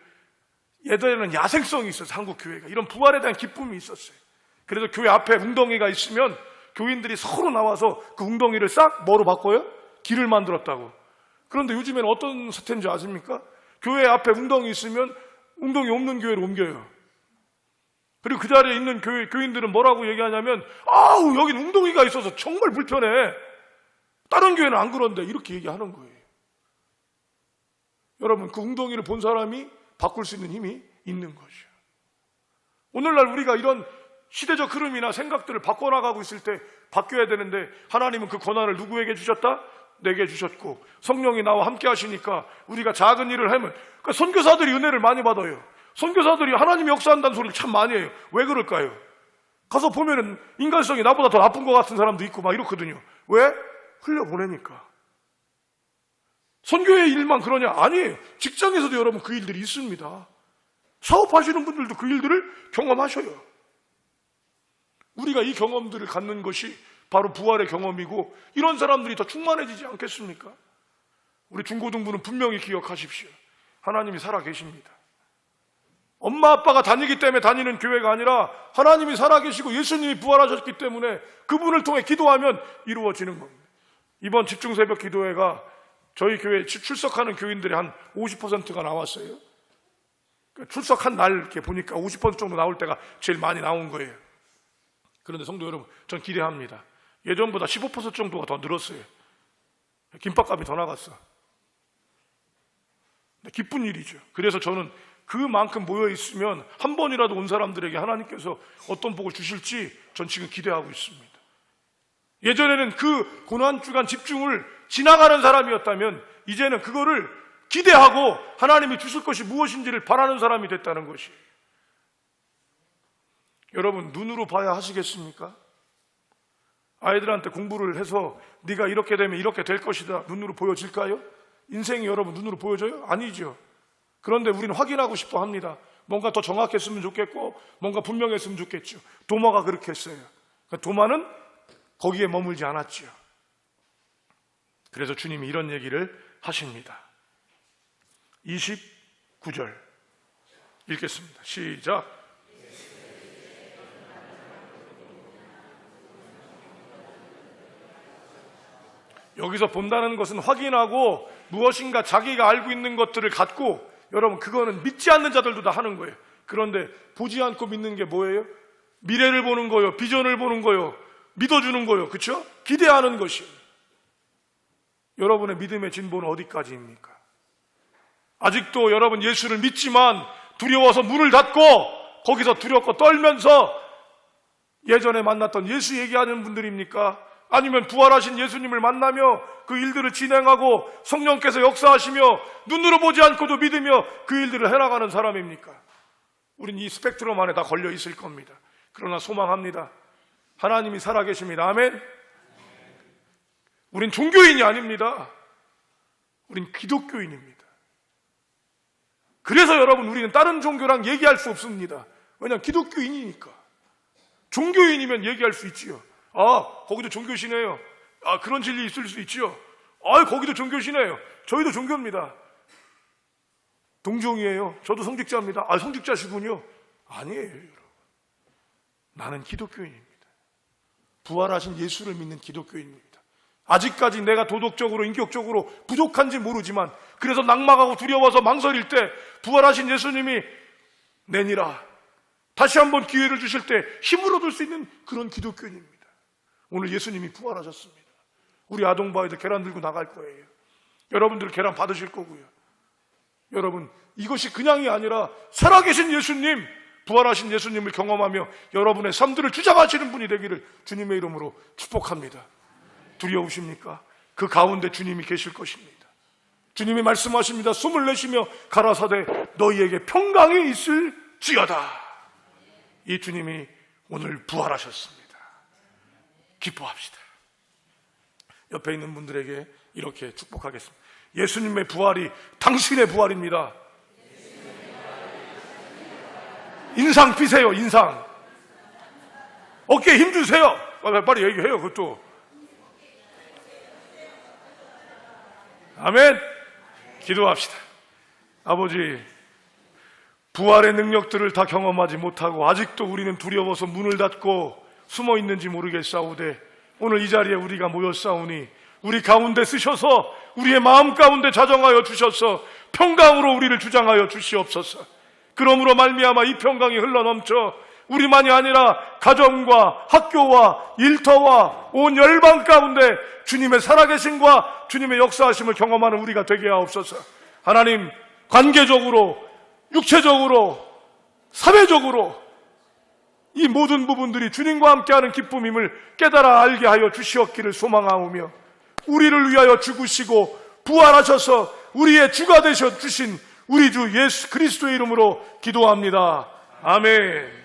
예전에는 야생성이 있었어요. 한국교회가 이런 부활에 대한 기쁨이 있었어요. 그래서 교회 앞에 웅덩이가 있으면 교인들이 서로 나와서 그 웅덩이를 싹 뭐로 바꿔요? 길을 만들었다고. 그런데 요즘에는 어떤 사태인지 아십니까? 교회 앞에 웅덩이 있으면 웅덩이 없는 교회로 옮겨요. 그리고 그 자리에 있는 교인들은 뭐라고 얘기하냐면, 아우 여긴 웅덩이가 있어서 정말 불편해, 다른 교회는 안 그런데, 이렇게 얘기하는 거예요. 여러분 그 웅덩이를 본 사람이 바꿀 수 있는 힘이 있는 거죠. 오늘날 우리가 이런 시대적 흐름이나 생각들을 바꿔나가고 있을 때 바뀌어야 되는데 하나님은 그 권한을 누구에게 주셨다? 내게 주셨고 성령이 나와 함께 하시니까 우리가 작은 일을 하면, 그러니까 선교사들이 은혜를 많이 받아요. 선교사들이 하나님이 역사한다는 소리를 참 많이 해요. 왜 그럴까요? 가서 보면은 인간성이 나보다 더 나쁜 것 같은 사람도 있고 막 이렇거든요. 왜? 흘려보내니까. 선교의 일만 그러냐? 아니에요. 직장에서도 여러분 그 일들이 있습니다. 사업하시는 분들도 그 일들을 경험하셔요. 우리가 이 경험들을 갖는 것이 바로 부활의 경험이고, 이런 사람들이 더 충만해지지 않겠습니까? 우리 중고등부는 분명히 기억하십시오. 하나님이 살아계십니다. 엄마 아빠가 다니기 때문에 다니는 교회가 아니라 하나님이 살아계시고 예수님이 부활하셨기 때문에 그분을 통해 기도하면 이루어지는 겁니다. 이번 집중새벽 기도회가 저희 교회에 출석하는 교인들의 한 50%가 나왔어요. 출석한 날 이렇게 보니까 50% 정도 나올 때가 제일 많이 나온 거예요. 그런데 성도 여러분, 전 기대합니다. 예전보다 15% 정도가 더 늘었어요. 김밥값이 더 나갔어. 기쁜 일이죠. 그래서 저는 그만큼 모여 있으면 한 번이라도 온 사람들에게 하나님께서 어떤 복을 주실지 전 지금 기대하고 있습니다. 예전에는 그 고난주간 집중을 지나가는 사람이었다면 이제는 그거를 기대하고 하나님이 주실 것이 무엇인지를 바라는 사람이 됐다는 것이. 여러분, 눈으로 봐야 하시겠습니까? 아이들한테 공부를 해서 네가 이렇게 되면 이렇게 될 것이다, 눈으로 보여질까요? 인생이 여러분 눈으로 보여져요? 아니죠. 그런데 우리는 확인하고 싶어 합니다. 뭔가 더 정확했으면 좋겠고 뭔가 분명했으면 좋겠죠. 도마가 그렇게 했어요. 그러니까 도마는 거기에 머물지 않았죠. 그래서 주님이 이런 얘기를 하십니다. 29절 읽겠습니다. 시작. 여기서 본다는 것은 확인하고 무엇인가 자기가 알고 있는 것들을 갖고, 여러분 그거는 믿지 않는 자들도 다 하는 거예요. 그런데 보지 않고 믿는 게 뭐예요? 미래를 보는 거요, 비전을 보는 거요, 믿어주는 거요, 그렇죠? 기대하는 것이. 여러분의 믿음의 진보는 어디까지입니까? 아직도 여러분 예수를 믿지만 두려워서 문을 닫고 거기서 두렵고 떨면서 예전에 만났던 예수 얘기하는 분들입니까? 아니면 부활하신 예수님을 만나며 그 일들을 진행하고 성령께서 역사하시며 눈으로 보지 않고도 믿으며 그 일들을 해나가는 사람입니까? 우린 이 스펙트럼 안에 다 걸려 있을 겁니다. 그러나 소망합니다. 하나님이 살아계십니다. 아멘. 우린 종교인이 아닙니다. 우린 기독교인입니다. 그래서 여러분 우리는 다른 종교랑 얘기할 수 없습니다. 왜냐하면 기독교인이니까. 종교인이면 얘기할 수 있지요. 아, 거기도 종교시네요. 아, 그런 진리 있을 수 있지요. 아, 거기도 종교시네요. 저희도 종교입니다. 동종이에요. 저도 성직자입니다. 아, 성직자시군요. 아니에요, 여러분. 나는 기독교인입니다. 부활하신 예수를 믿는 기독교인입니다. 아직까지 내가 도덕적으로, 인격적으로 부족한지 모르지만, 그래서 낙망하고 두려워서 망설일 때 부활하신 예수님이 내니라, 다시 한번 기회를 주실 때 힘을 얻을 수 있는 그런 기독교인입니다. 오늘 예수님이 부활하셨습니다. 우리 아동바이들 계란 들고 나갈 거예요. 여러분들 계란 받으실 거고요. 여러분, 이것이 그냥이 아니라 살아계신 예수님, 부활하신 예수님을 경험하며 여러분의 삶들을 주장하시는 분이 되기를 주님의 이름으로 축복합니다. 두려우십니까? 그 가운데 주님이 계실 것입니다. 주님이 말씀하십니다. 숨을 내쉬며 가라사대 너희에게 평강이 있을지어다. 이 주님이 오늘 부활하셨습니다. 기뻐합시다. 옆에 있는 분들에게 이렇게 축복하겠습니다. 예수님의 부활이 당신의 부활입니다. 인상 피세요. 인상. 어깨에 힘 주세요. 빨리 얘기해요. 그것도. 아멘. 기도합시다. 아버지, 부활의 능력들을 다 경험하지 못하고 아직도 우리는 두려워서 문을 닫고 숨어 있는지 모르겠사오되, 오늘 이 자리에 우리가 모였사오니 우리 가운데 쓰셔서 우리의 마음 가운데 자정하여 주셔서 평강으로 우리를 주장하여 주시옵소서. 그러므로 말미암아 이 평강이 흘러넘쳐 우리만이 아니라 가정과 학교와 일터와 온 열방 가운데 주님의 살아계심과 주님의 역사하심을 경험하는 우리가 되게 하옵소서. 하나님, 관계적으로, 육체적으로, 사회적으로 이 모든 부분들이 주님과 함께하는 기쁨임을 깨달아 알게 하여 주시옵기를 소망하오며, 우리를 위하여 죽으시고 부활하셔서 우리의 주가 되셔 주신 우리 주 예수 그리스도의 이름으로 기도합니다. 아멘.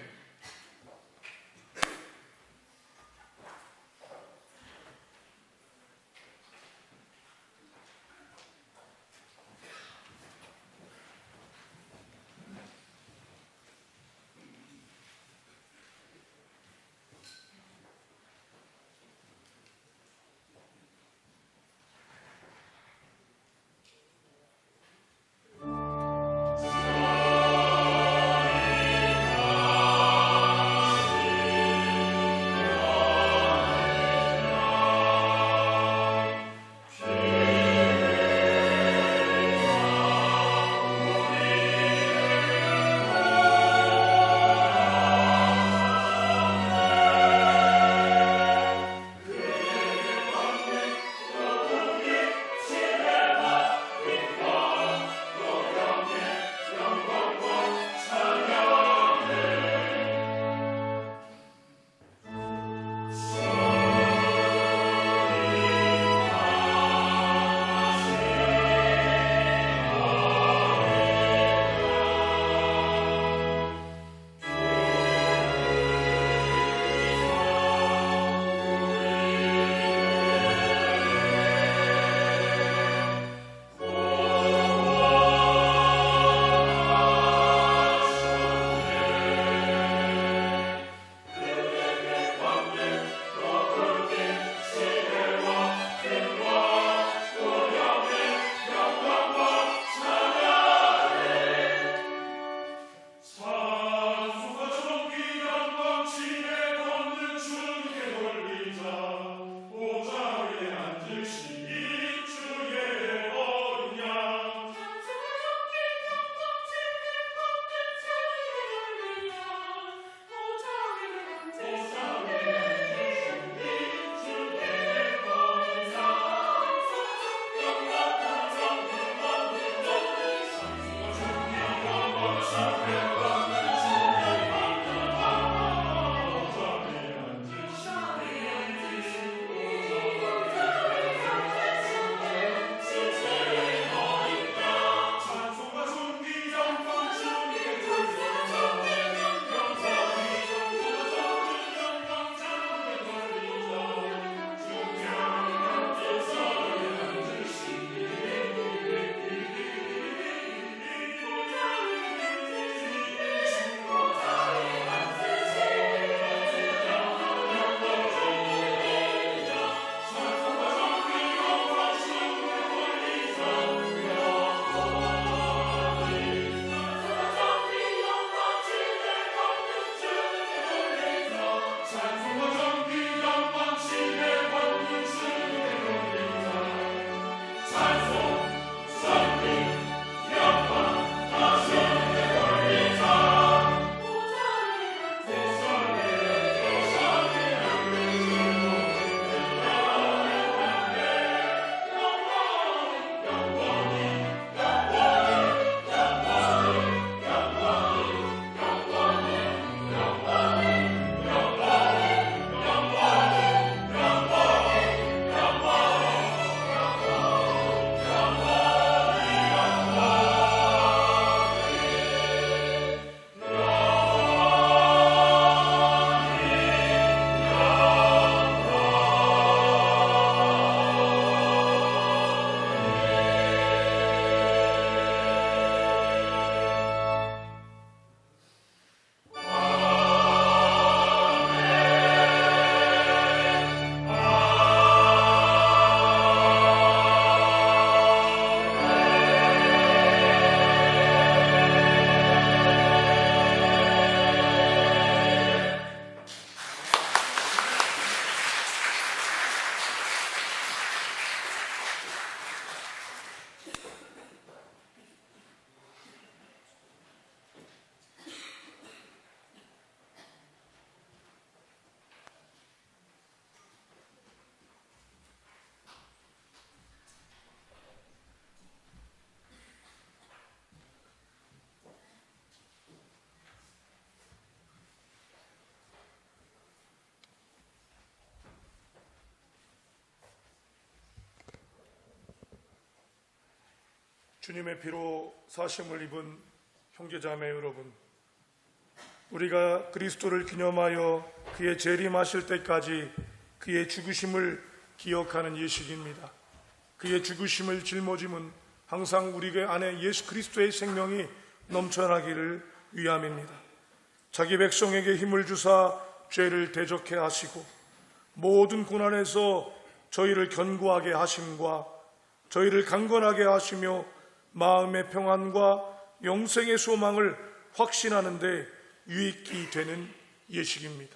주님의 피로 사심을 입은 형제자매 여러분, 우리가 그리스도를 기념하여 그의 재림하실 때까지 그의 죽으심을 기억하는 예식입니다. 그의 죽으심을 짊어짐은 항상 우리 안에 예수 그리스도의 생명이 넘쳐나기를 위함입니다. 자기 백성에게 힘을 주사 죄를 대적해 하시고 모든 고난에서 저희를 견고하게 하심과 저희를 강건하게 하시며 마음의 평안과 영생의 소망을 확신하는 데 유익이 되는 예식입니다.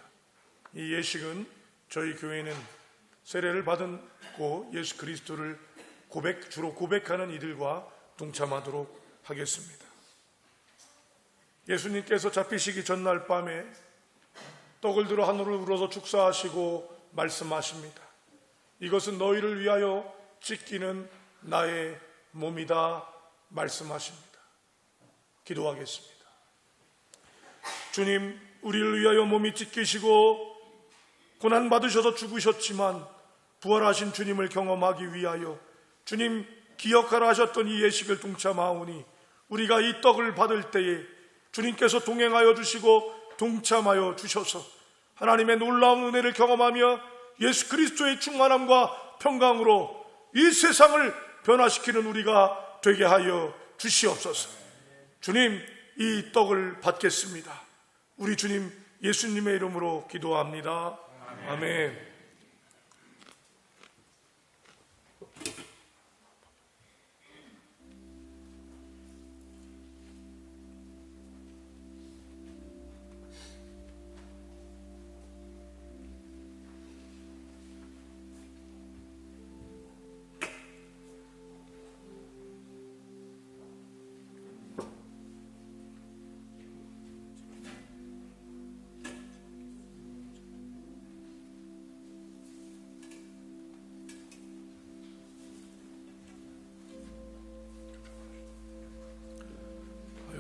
이 예식은 저희 교회는 세례를 받고 예수 그리스도를 주로 고백하는 이들과 동참하도록 하겠습니다. 예수님께서 잡히시기 전날 밤에 떡을 들어 하늘을 우러서 축사하시고 말씀하십니다. 이것은 너희를 위하여 찢기는 나의 몸이다 말씀하십니다. 기도하겠습니다. 주님, 우리를 위하여 몸이 찢기시고 고난받으셔서 죽으셨지만 부활하신 주님을 경험하기 위하여 주님 기억하라 하셨던 이 예식을 동참하오니 우리가 이 떡을 받을 때에 주님께서 동행하여 주시고 동참하여 주셔서 하나님의 놀라운 은혜를 경험하며 예수 그리스도의 충만함과 평강으로 이 세상을 변화시키는 우리가 되게 하여 주시옵소서. 주님, 이 떡을 받겠습니다. 우리 주님 예수님의 이름으로 기도합니다. 아멘.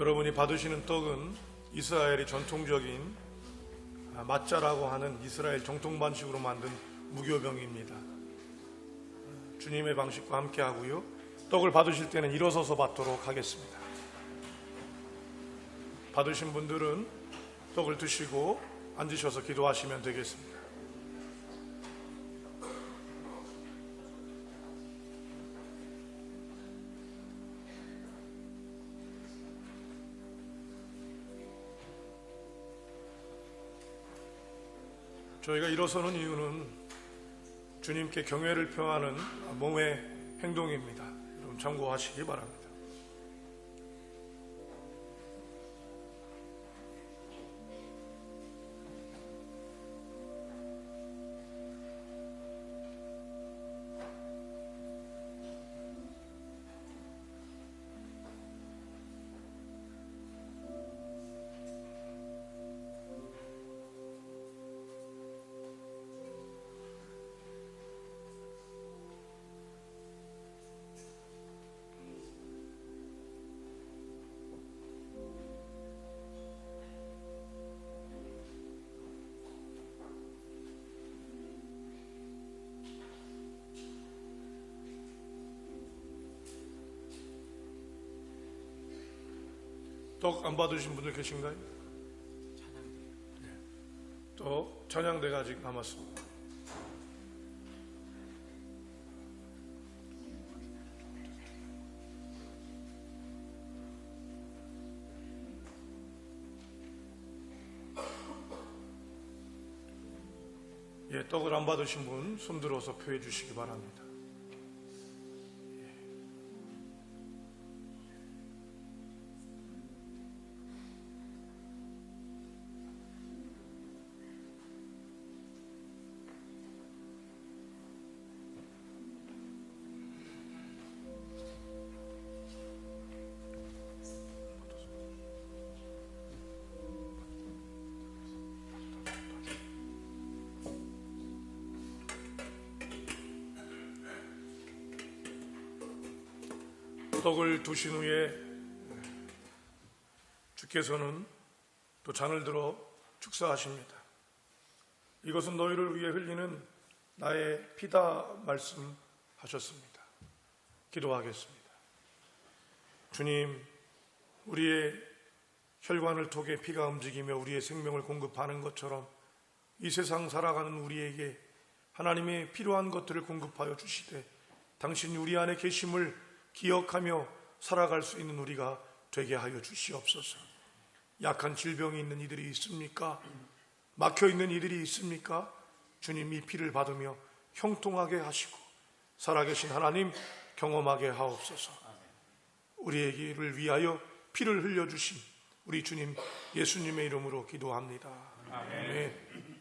여러분이 받으시는 떡은 이스라엘의 전통적인 마짜라고 하는 이스라엘 정통 반식으로 만든 무교병입니다. 주님의 방식과 함께 하고요. 떡을 받으실 때는 일어서서 받도록 하겠습니다. 받으신 분들은 떡을 드시고 앉으셔서 기도하시면 되겠습니다. 저희가 일어서는 이유는 주님께 경외를 표하는 몸의 행동입니다. 여러분 참고하시기 바랍니다. 떡 안 받으신 분들 계신가요? 네. 또 찬양대가 아직 남았습니다. 예, 떡을 안 받으신 분 손들어서 표해 주시기 바랍니다. 떡을 두신 후에 주께서는 또 잔을 들어 축사하십니다. 이것은 너희를 위해 흘리는 나의 피다 말씀하셨습니다. 기도하겠습니다. 주님, 우리의 혈관을 통해 피가 움직이며 우리의 생명을 공급하는 것처럼 이 세상 살아가는 우리에게 하나님의 필요한 것들을 공급하여 주시되 당신이 우리 안에 계심을 기억하며 살아갈 수 있는 우리가 되게 하여 주시옵소서. 약한 질병이 있는 이들이 있습니까? 막혀있는 이들이 있습니까? 주님, 이 피를 받으며 형통하게 하시고 살아계신 하나님 경험하게 하옵소서. 우리에게를 위하여 피를 흘려주신 우리 주님 예수님의 이름으로 기도합니다. 아멘.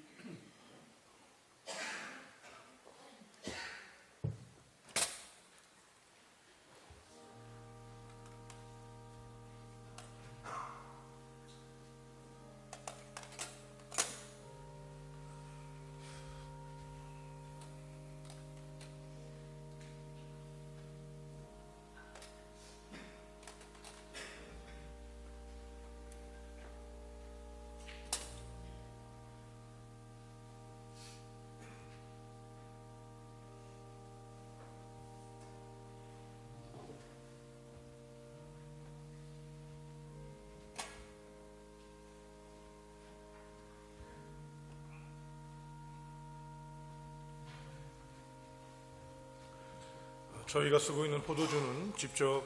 저희가 쓰고 있는 포도주는 직접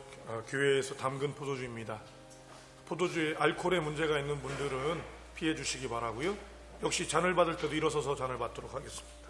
교회에서 담근 포도주입니다. 포도주에 알코올에 문제가 있는 분들은 피해 주시기 바라고요. 역시 잔을 받을 때도 일어서서 잔을 받도록 하겠습니다.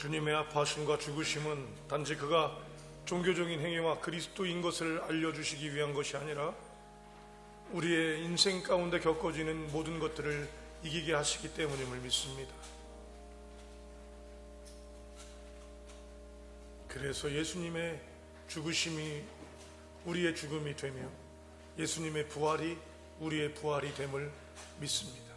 주님의 아파하심과 죽으심은 단지 그가 종교적인 행위와 그리스도인 것을 알려주시기 위한 것이 아니라 우리의 인생 가운데 겪어지는 모든 것들을 이기게 하시기 때문임을 믿습니다. 그래서 예수님의 죽으심이 우리의 죽음이 되며 예수님의 부활이 우리의 부활이 됨을 믿습니다.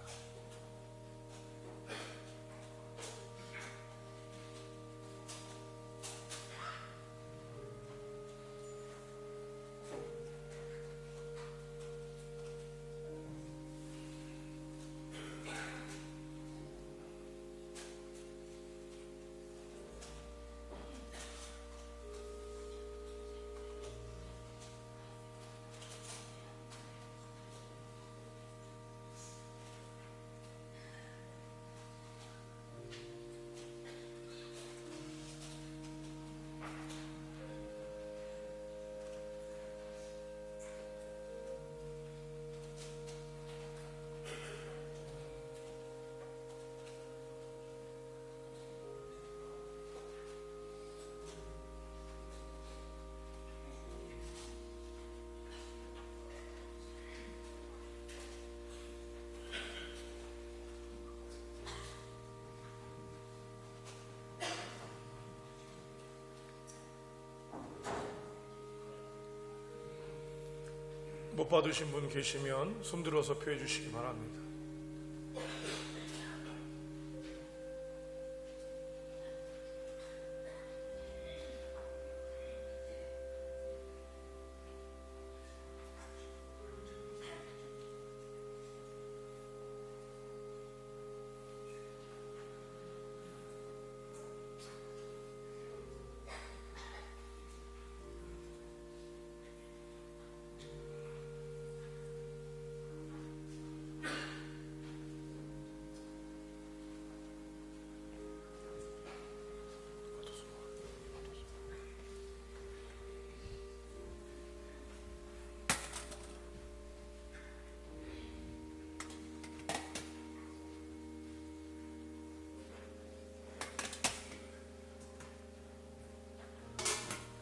못 받으신 분 계시면 손들어서 표해 주시기 바랍니다.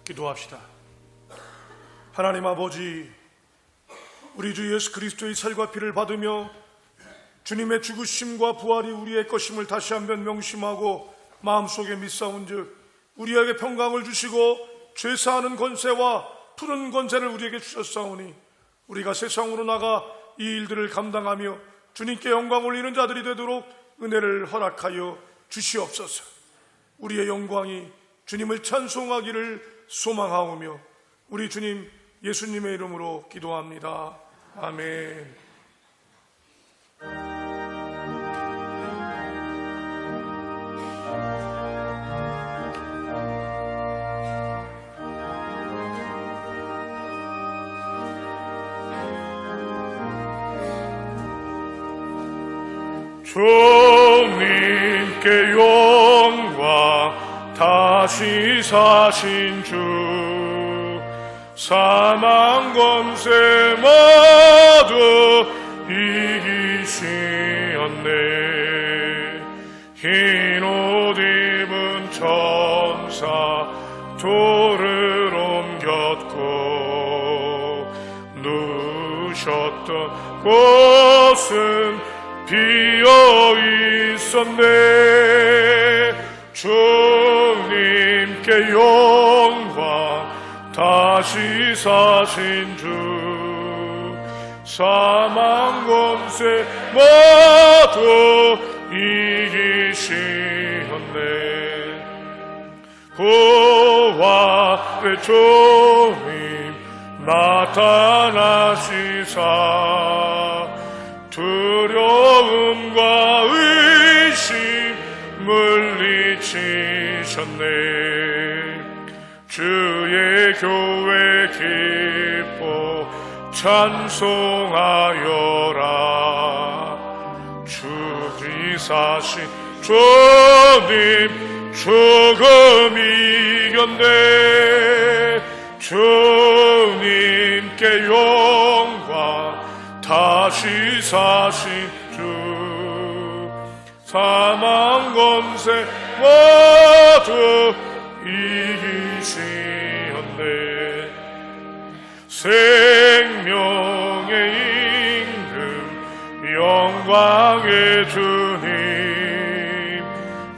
기도합시다. 하나님 아버지, 우리 주 예수 그리스도의 살과 피를 받으며 주님의 죽으심과 부활이 우리의 것임을 다시 한번 명심하고 마음속에 믿사온즉 우리에게 평강을 주시고 죄사하는 권세와 푸른 권세를 우리에게 주셨사오니 우리가 세상으로 나가 이 일들을 감당하며 주님께 영광 올리는 자들이 되도록 은혜를 허락하여 주시옵소서. 우리의 영광이 주님을 찬송하기를 소망하오며 우리 주님 예수님의 이름으로 기도합니다. 아멘. 주님께 영광 다시 사신 주 사망 권세 모두 이기시었네. 흰 옷 입은 천사 돌을 옮겼고 누우셨던 곳은 비어 있었네. 주님께 영광 다시 사신 주 사망 권세 모두 이기시었네. 부활의 주님 나타나시사 두려움과 의심 물리치셨네. 주의 교회 기뻐 찬송하여라. 죽이 사신 주님 죽음 이겼네. 주님께 영광 다시 사신 주 사망 권세 모두 이기시었네. 생명의 임금 영광의 주님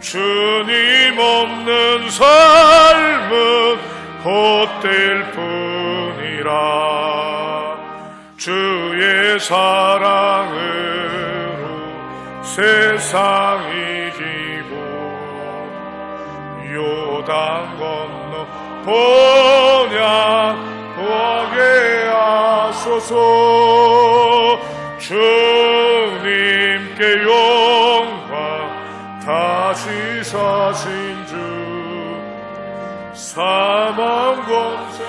주님 없는 삶은 헛될 뿐이라. 주의 사랑으로 세상 이기고 요단 건너 본향 보게 하소서. 주님께 영광 다시 사신 주 사망 권세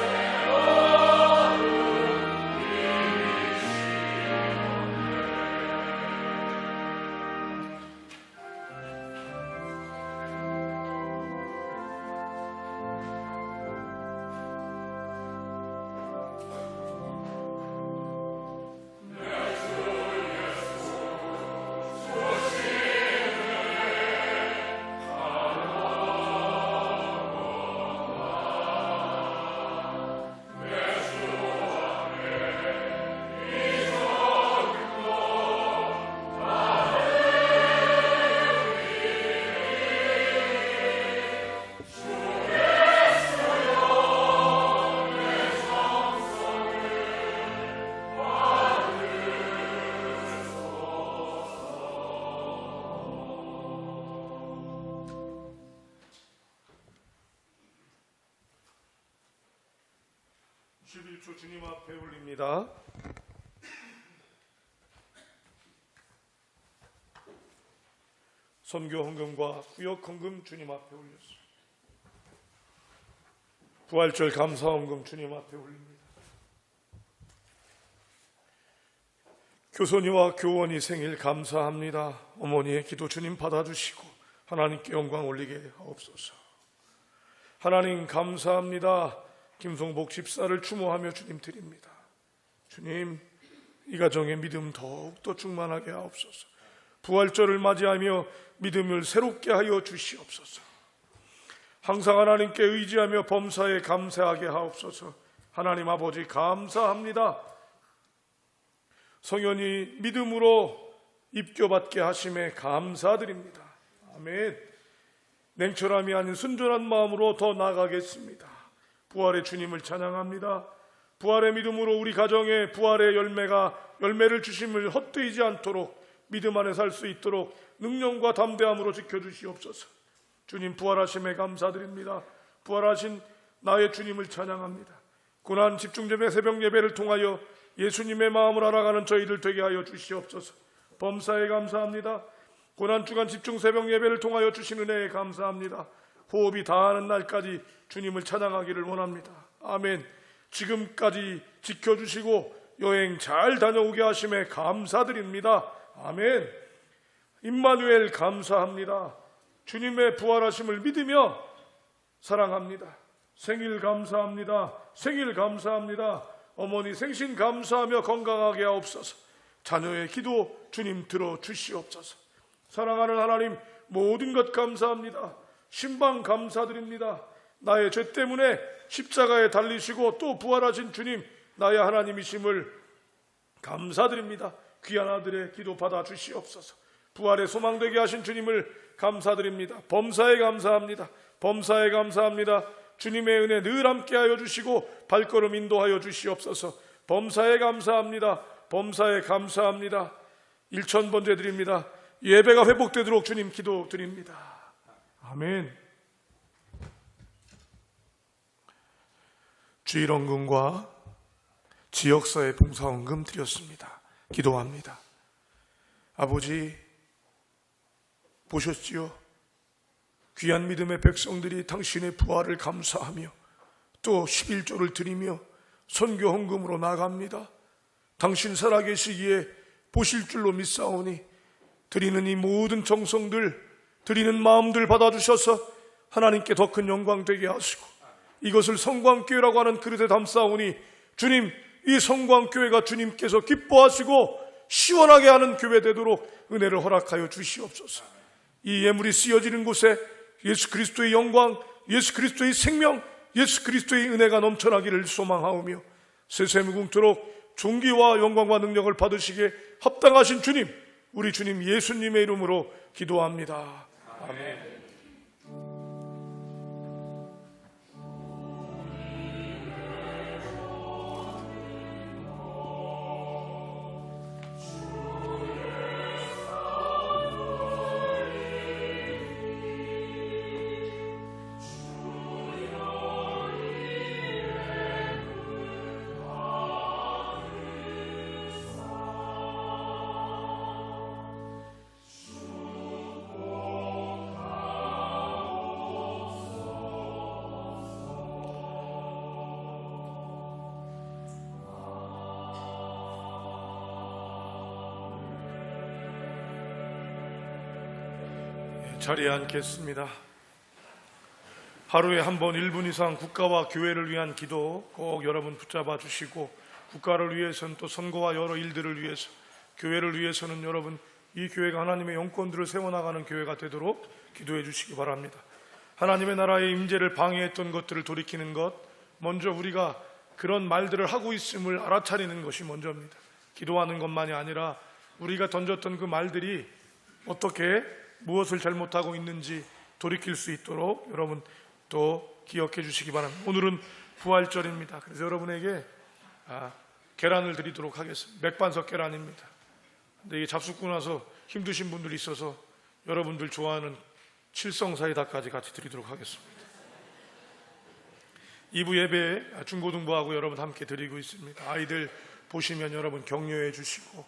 주님 앞에 올립니다. 선교 헌금과 구역 헌금 주님 앞에 올렸습니다. 부활절 감사 헌금 주님 앞에 올립니다. 교손이와 교원이 생일 감사합니다. 어머니의 기도 주님 받아주시고 하나님께 영광 올리게 하옵소서. 하나님 감사합니다. 김성복 집사를 추모하며 주님 드립니다. 주님, 이 가정의 믿음 더욱더 충만하게 하옵소서. 부활절을 맞이하며 믿음을 새롭게 하여 주시옵소서. 항상 하나님께 의지하며 범사에 감사하게 하옵소서. 하나님 아버지 감사합니다. 성현이 믿음으로 입교받게 하심에 감사드립니다. 아멘. 냉철함이 아닌 순전한 마음으로 더 나아가겠습니다. 부활의 주님을 찬양합니다. 부활의 믿음으로 우리 가정에 부활의 열매를 주심을 헛되이지 않도록 믿음 안에 살 수 있도록 능력과 담대함으로 지켜주시옵소서. 주님 부활하심에 감사드립니다. 부활하신 나의 주님을 찬양합니다. 고난 집중제배 새벽 예배를 통하여 예수님의 마음을 알아가는 저희들 되게 하여 주시옵소서. 범사에 감사합니다. 고난 주간 집중 새벽 예배를 통하여 주신 은혜에 감사합니다. 호흡이 다하는 날까지 주님을 찬양하기를 원합니다. 아멘. 지금까지 지켜주시고 여행 잘 다녀오게 하심에 감사드립니다. 아멘. 임마누엘 감사합니다. 주님의 부활하심을 믿으며 사랑합니다. 생일 감사합니다. 생일 감사합니다. 어머니 생신 감사하며 건강하게 하옵소서. 자녀의 기도 주님 들어주시옵소서. 사랑하는 하나님 모든 것 감사합니다. 신방 감사드립니다. 나의 죄 때문에 십자가에 달리시고 또 부활하신 주님 나의 하나님이심을 감사드립니다. 귀한 아들의 기도 받아 주시옵소서. 부활의 소망되게 하신 주님을 감사드립니다. 범사에 감사합니다. 범사에 감사합니다. 주님의 은혜 늘 함께하여 주시고 발걸음 인도하여 주시옵소서. 범사에 감사합니다. 범사에 감사합니다. 1000번째 드립니다. 예배가 회복되도록 주님 기도드립니다. 아멘. 주일원금과 지역사회 봉사원금 드렸습니다. 기도합니다. 아버지 보셨지요? 귀한 믿음의 백성들이 당신의 부활을 감사하며 또 11조를 드리며 선교 헌금으로 나갑니다. 당신 살아계시기에 보실 줄로 믿사오니 드리는 이 모든 정성들, 드리는 마음들 받아주셔서 하나님께 더 큰 영광 되게 하시고 이것을 성광교회라고 하는 그릇에 담사오니 주님, 이 성광교회가 주님께서 기뻐하시고 시원하게 하는 교회 되도록 은혜를 허락하여 주시옵소서. 이 예물이 쓰여지는 곳에 예수 그리스도의 영광, 예수 그리스도의 생명, 예수 그리스도의 은혜가 넘쳐나기를 소망하오며 세세무궁토록 존귀와 영광과 능력을 받으시기에 합당하신 주님, 우리 주님 예수님의 이름으로 기도합니다. 아멘. 자리에 앉겠습니다. 하루에 한 번 1분 이상 국가와 교회를 위한 기도 꼭 여러분 붙잡아 주시고, 국가를 위해서는 또 선거와 여러 일들을 위해서, 교회를 위해서는 여러분 이 교회가 하나님의 영권들을 세워나가는 교회가 되도록 기도해 주시기 바랍니다. 하나님의 나라의 임재를 방해했던 것들을 돌이키는 것, 먼저 우리가 그런 말들을 하고 있음을 알아차리는 것이 먼저입니다. 기도하는 것만이 아니라 우리가 던졌던 그 말들이 어떻게 무엇을 잘못하고 있는지 돌이킬 수 있도록 여러분 또 기억해 주시기 바랍니다. 오늘은 부활절입니다. 그래서 여러분에게 계란을 드리도록 하겠습니다. 맥반석 계란입니다. 근데 이게 잡숫고 나서 힘드신 분들이 있어서 여러분들 좋아하는 칠성사이다까지 같이 드리도록 하겠습니다. 2부 예배 중고등부하고 여러분 함께 드리고 있습니다. 아이들 보시면 여러분 격려해 주시고,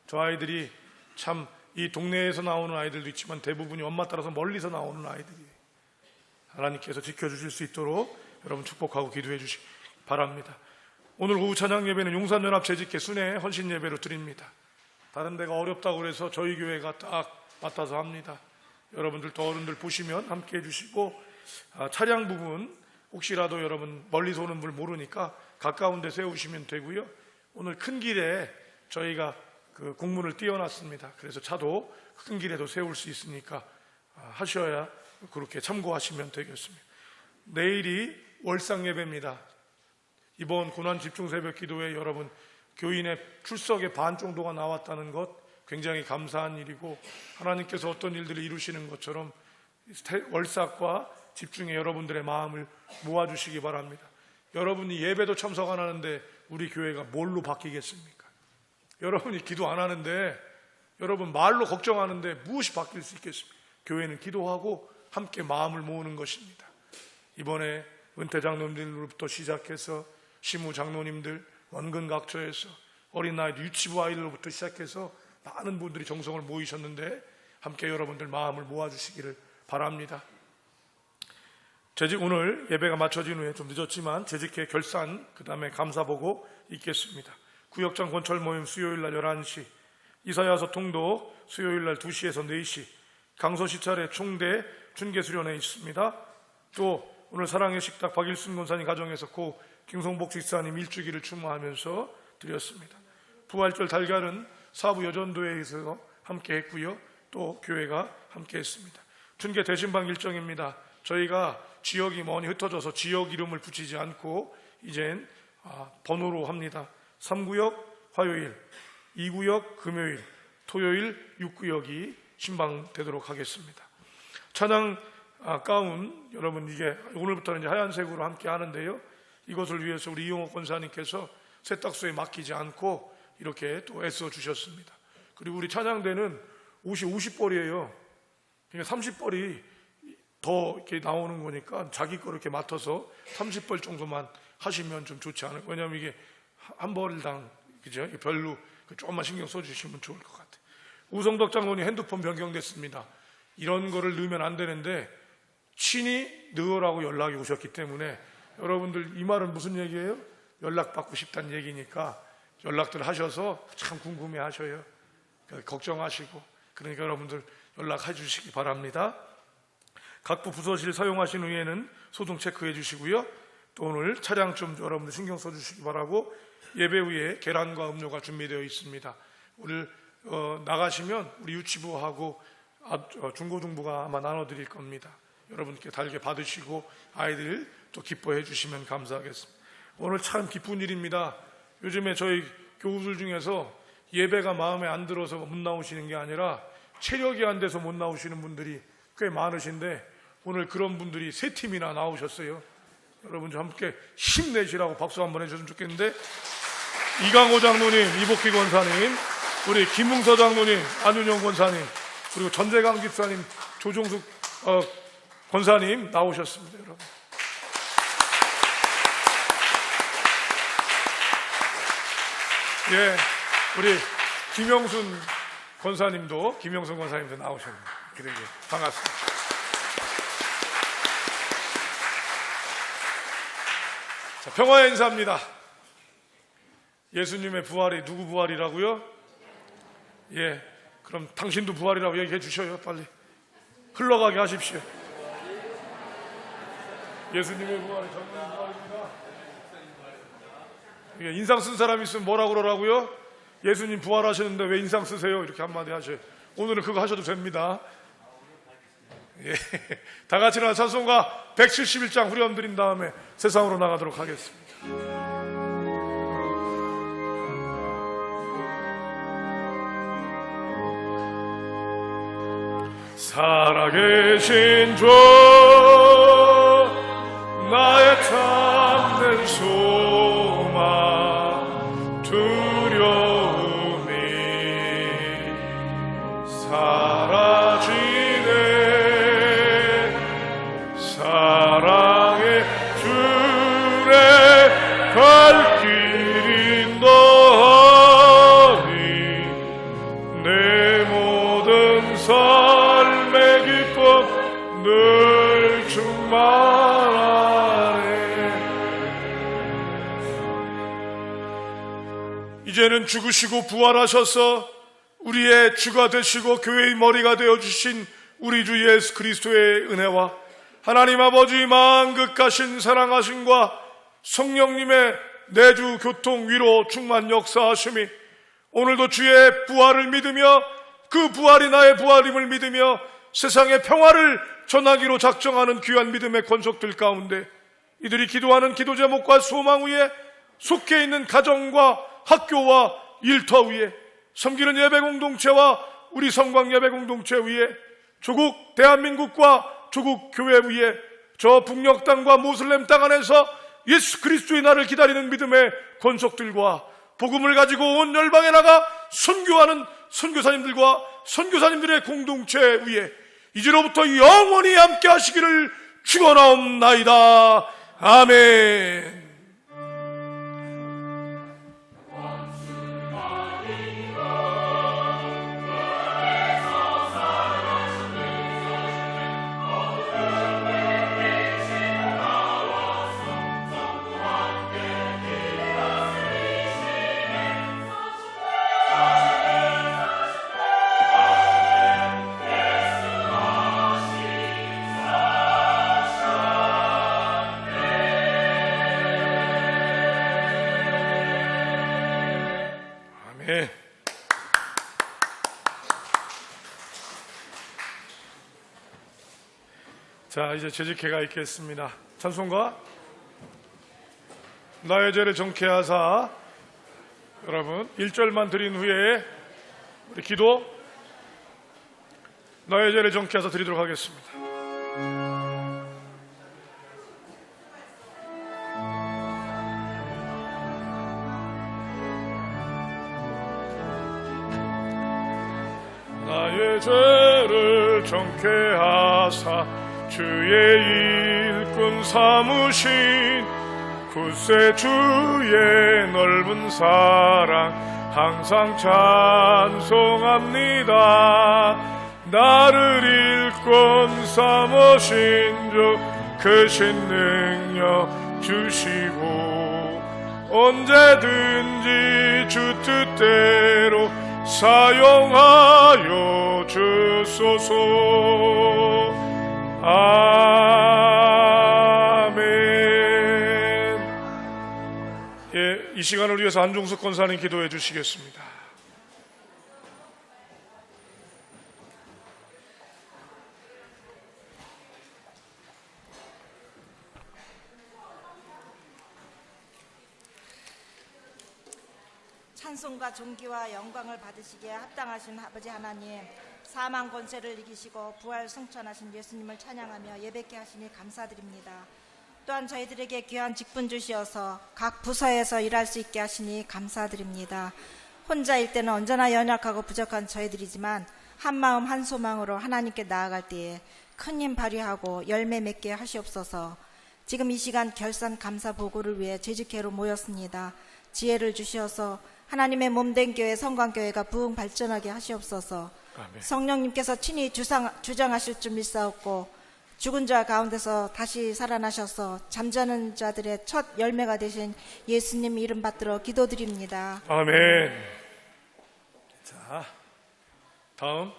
저 아이들이 참 이 동네에서 나오는 아이들도 있지만 대부분이 엄마 따라서 멀리서 나오는 아이들이 하나님께서 지켜주실 수 있도록 여러분 축복하고 기도해 주시기 바랍니다. 오늘 오후 찬양 예배는 용산연합 재직회 순회 헌신 예배로 드립니다. 다른 데가 어렵다고 그래서 저희 교회가 딱 맡아서 합니다. 여러분들 또 어른들 보시면 함께 해주시고, 차량 부분 혹시라도 여러분 멀리서 오는 분 모르니까 가까운 데 세우시면 되고요. 오늘 큰 길에 저희가 그 공문을 띄워놨습니다. 그래서 차도 큰 길에도 세울 수 있으니까 하셔야 그렇게 참고하시면 되겠습니다. 내일이 월상 예배입니다. 이번 고난 집중 새벽 기도에 여러분 교인의 출석의 반 정도가 나왔다는 것 굉장히 감사한 일이고, 하나님께서 어떤 일들을 이루시는 것처럼 월삭과 집중해 여러분들의 마음을 모아주시기 바랍니다. 여러분이 예배도 참석 안 하는데 우리 교회가 뭘로 바뀌겠습니까? 여러분이 기도 안 하는데, 여러분 말로 걱정하는데 무엇이 바뀔 수 있겠습니까? 교회는 기도하고 함께 마음을 모으는 것입니다. 이번에 은퇴 장로님들로부터 시작해서 시무 장로님들, 원근 각처에서 어린 나이 유치부 아이들로부터 시작해서 많은 분들이 정성을 모이셨는데, 함께 여러분들 마음을 모아주시기를 바랍니다. 오늘 예배가 마쳐진 후에 좀 늦었지만 재직회 결산, 그 다음에 감사보고 있겠습니다. 구역장 권철 모임 수요일날 11시, 이사야서 통도 수요일날 2시에서 4시, 강서시 차례 총대 준계수련회 있습니다. 또 오늘 사랑의 식탁 박일순 권사님 가정에서 고 김성복 집사님 일주기를 추모하면서 드렸습니다. 부활절 달걀은 사부 여전도회에서 함께 했고요. 또 교회가 함께 했습니다. 준계 대신방 일정입니다. 저희가 지역이 많이 흩어져서 지역 이름을 붙이지 않고 이젠 번호로 합니다. 3구역 화요일, 2구역 금요일, 토요일 6구역이 신방되도록 하겠습니다. 찬양 가운, 여러분 이게 오늘부터는 이제 하얀색으로 함께 하는데요. 이것을 위해서 우리 이용옥 권사님께서 세탁소에 맡기지 않고 이렇게 또 애써 주셨습니다. 그리고 우리 찬양대는 옷이 50벌이에요. 그러니까 30벌이 더 이렇게 나오는 거니까 자기 거 이렇게 맡아서 30벌 정도만 하시면 좀 좋지 않을까요? 왜냐하면 이게 한 벌당, 그죠? 별로 조금만 신경 써주시면 좋을 것 같아요. 우성덕 장로님 핸드폰 변경됐습니다. 이런 거를 넣으면 안 되는데 친히 넣으라고 연락이 오셨기 때문에, 여러분들 이 말은 무슨 얘기예요? 연락받고 싶다는 얘기니까 연락들 하셔서 참 궁금해 하셔요. 걱정하시고, 그러니까 여러분들 연락해 주시기 바랍니다. 각부 부서실 사용하신 후에는 소등 체크해 주시고요. 또 오늘 차량 좀 여러분들 신경 써 주시기 바라고, 예배 후에 계란과 음료가 준비되어 있습니다. 오늘 나가시면 우리 유치부하고 중고등부가 아마 나눠드릴 겁니다. 여러분께 달게 받으시고 아이들 또 기뻐해 주시면 감사하겠습니다. 오늘 참 기쁜 일입니다. 요즘에 저희 교우들 중에서 예배가 마음에 안 들어서 못 나오시는 게 아니라 체력이 안 돼서 못 나오시는 분들이 꽤 많으신데, 오늘 그런 분들이 3팀이나 나오셨어요. 여러분 좀 함께 힘내시라고 박수 한번 해주셨으면 좋겠는데, 이강호 장로님, 이복희 권사님, 우리 김웅서 장로님, 안윤영 권사님, 그리고 전재강 집사님, 조종숙 권사님 나오셨습니다. 여러분, 예, 우리 김영순 권사님도 나오셨네요. 그러게 반갑습니다. 자, 평화의 인사입니다. 예수님의 부활이 누구 부활이라고요? 예, 그럼 당신도 부활이라고 얘기해 주셔요. 빨리 흘러가게 하십시오. 예수님의 부활이 전부 부활입니다. 인상 쓴 사람 있으면 뭐라고 그러라고요? 예수님 부활하시는데 왜 인상 쓰세요? 이렇게 한마디 하셔요. 오늘은 그거 하셔도 됩니다. 예, 다 같이 일어나 찬송가 171장 후렴 드린 다음에 세상으로 나가도록 하겠습니다. 살아계신 주, 나의 참된 소망, 두려움이 사라지네. 사랑의 주의 발길이 너니 내 모든 삶의 기쁨 늘 충만하네. 이제는 죽으시고 부활하셔서 우리의 주가 되시고 교회의 머리가 되어주신 우리 주 예수 그리스도의 은혜와 하나님 아버지 만극하신 사랑하심과 성령님의 내주 교통 위로 충만 역사하심이 오늘도 주의 부활을 믿으며 그 부활이 나의 부활임을 믿으며 세상의 평화를 전하기로 작정하는 귀한 믿음의 권속들 가운데 이들이 기도하는 기도 제목과 소망 위에 속해 있는 가정과 학교와 일터 위에 섬기는 예배 공동체와 우리 성광 예배 공동체 위에, 조국 대한민국과 조국 교회 위에, 저 북녘 땅과 모슬렘 땅 안에서 예수 그리스도의 날을 기다리는 믿음의 권속들과 복음을 가지고 온 열방에 나가 선교하는 선교사님들과 선교사님들의 공동체 위에 이제로부터 영원히 함께 하시기를 축원하옵나이다. 아멘. 네. 자, 이제 재직회가 있겠습니다. 찬송가 나의 죄를 정케 하사, 여러분 1절만 드린 후에 우리 기도 나의 죄를 정케 하사 드리도록 하겠습니다. 나의 죄를 정케 하사 주의 일꾼 삼으신 굳세 주의 넓은 사랑 항상 찬송합니다. 나를 일꾼 삼으신 주 크신 능력 주시고 언제든지 주 뜻대로 사용하여 주소서. 아멘. 예, 이 시간을 위해서 안종석 권사님 기도해 주시겠습니다. 찬송과 존귀와 영광을 받으시기에 합당하신 아버지 하나님, 사망 권세를 이기시고 부활 승천하신 예수님을 찬양하며 예배케 하시니 감사드립니다. 또한 저희들에게 귀한 직분 주시어서 각 부서에서 일할 수 있게 하시니 감사드립니다. 혼자일 때는 언제나 연약하고 부족한 저희들이지만 한마음 한소망으로 하나님께 나아갈 때에 큰 힘 발휘하고 열매 맺게 하시옵소서. 지금 이 시간 결산 감사 보고를 위해 재직회로 모였습니다. 지혜를 주시어서 하나님의 몸된 교회 성광교회가 부흥 발전하게 하시옵소서. 아멘. 성령님께서 친히 주장하실 줄 믿사옵고 죽은 자 가운데서 다시 살아나셔서 잠자는 자들의 첫 열매가 되신 예수님 이름 받들어 기도드립니다. 아멘. 자, 다음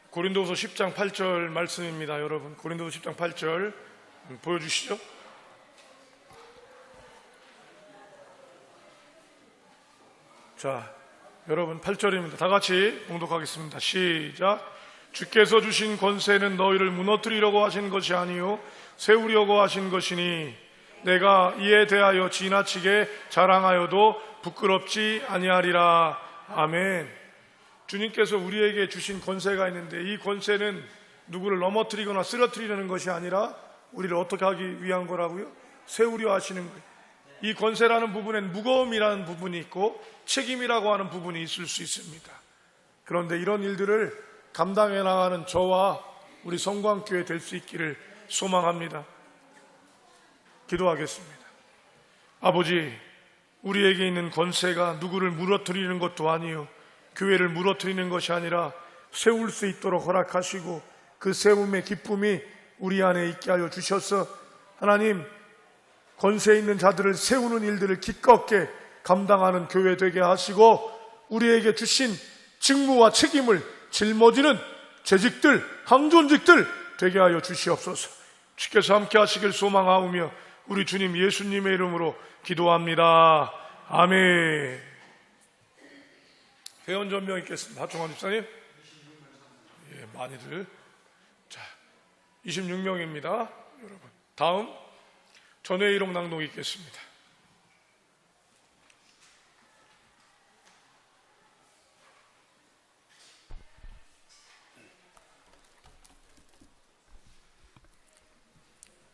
고린도후서 10장 8절 말씀입니다. 여러분, 고린도후서 10장 8절 보여주시죠. 자, 여러분 8절입니다. 다 같이 봉독하겠습니다. 시작. 주께서 주신 권세는 너희를 무너뜨리려고 하신 것이 아니요 세우려고 하신 것이니 내가 이에 대하여 지나치게 자랑하여도 부끄럽지 아니하리라. 아멘. 주님께서 우리에게 주신 권세가 있는데 이 권세는 누구를 넘어뜨리거나 쓰러뜨리려는 것이 아니라 우리를 어떻게 하기 위한 거라고요? 세우려 하시는 거예요. 이 권세라는 부분엔 무거움이라는 부분이 있고 책임이라고 하는 부분이 있을 수 있습니다. 그런데 이런 일들을 감당해 나가는 저와 우리 성광교회 될 수 있기를 소망합니다. 기도하겠습니다. 아버지, 우리에게 있는 권세가 누구를 무너뜨리는 것도 아니요 교회를 무너뜨리는 것이 아니라 세울 수 있도록 허락하시고 그 세움의 기쁨이 우리 안에 있게 하여 주셔서 하나님, 권세 있는 자들을 세우는 일들을 기껍게 감당하는 교회 되게 하시고 우리에게 주신 직무와 책임을 짊어지는 재직들, 항존직들 되게 하여 주시옵소서. 주께서 함께 하시길 소망하오며 우리 주님 예수님의 이름으로 기도합니다. 아멘. 회원 전명 있겠습니다. 하충환 집사님. 예, 많이들. 자, 26명입니다. 여러분. 다음 전회일록 낭독 있겠습니다.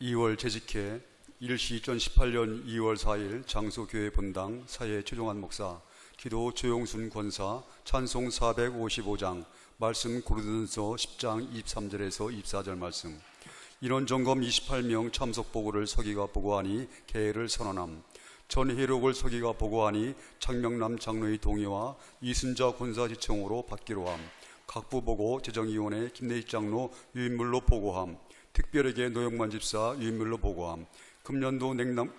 2월 재직회 일시 2018년 2월 4일 장소교회 본당 사회 최종환 목사 기도 조용순 권사 찬송 455장 말씀 고린도전서 10장 23절에서 24절 말씀 인원 점검 28명 참석 보고를 서기가 보고하니 개회를 선언함 전회록을 서기가 보고하니 장명남 장로의 동의와 이순자 권사 지청으로 받기로 함 각부 보고 재정위원회 김내익 장로 유인물로 보고함 특별하게 노영만 집사 유인물로 보고함 금년도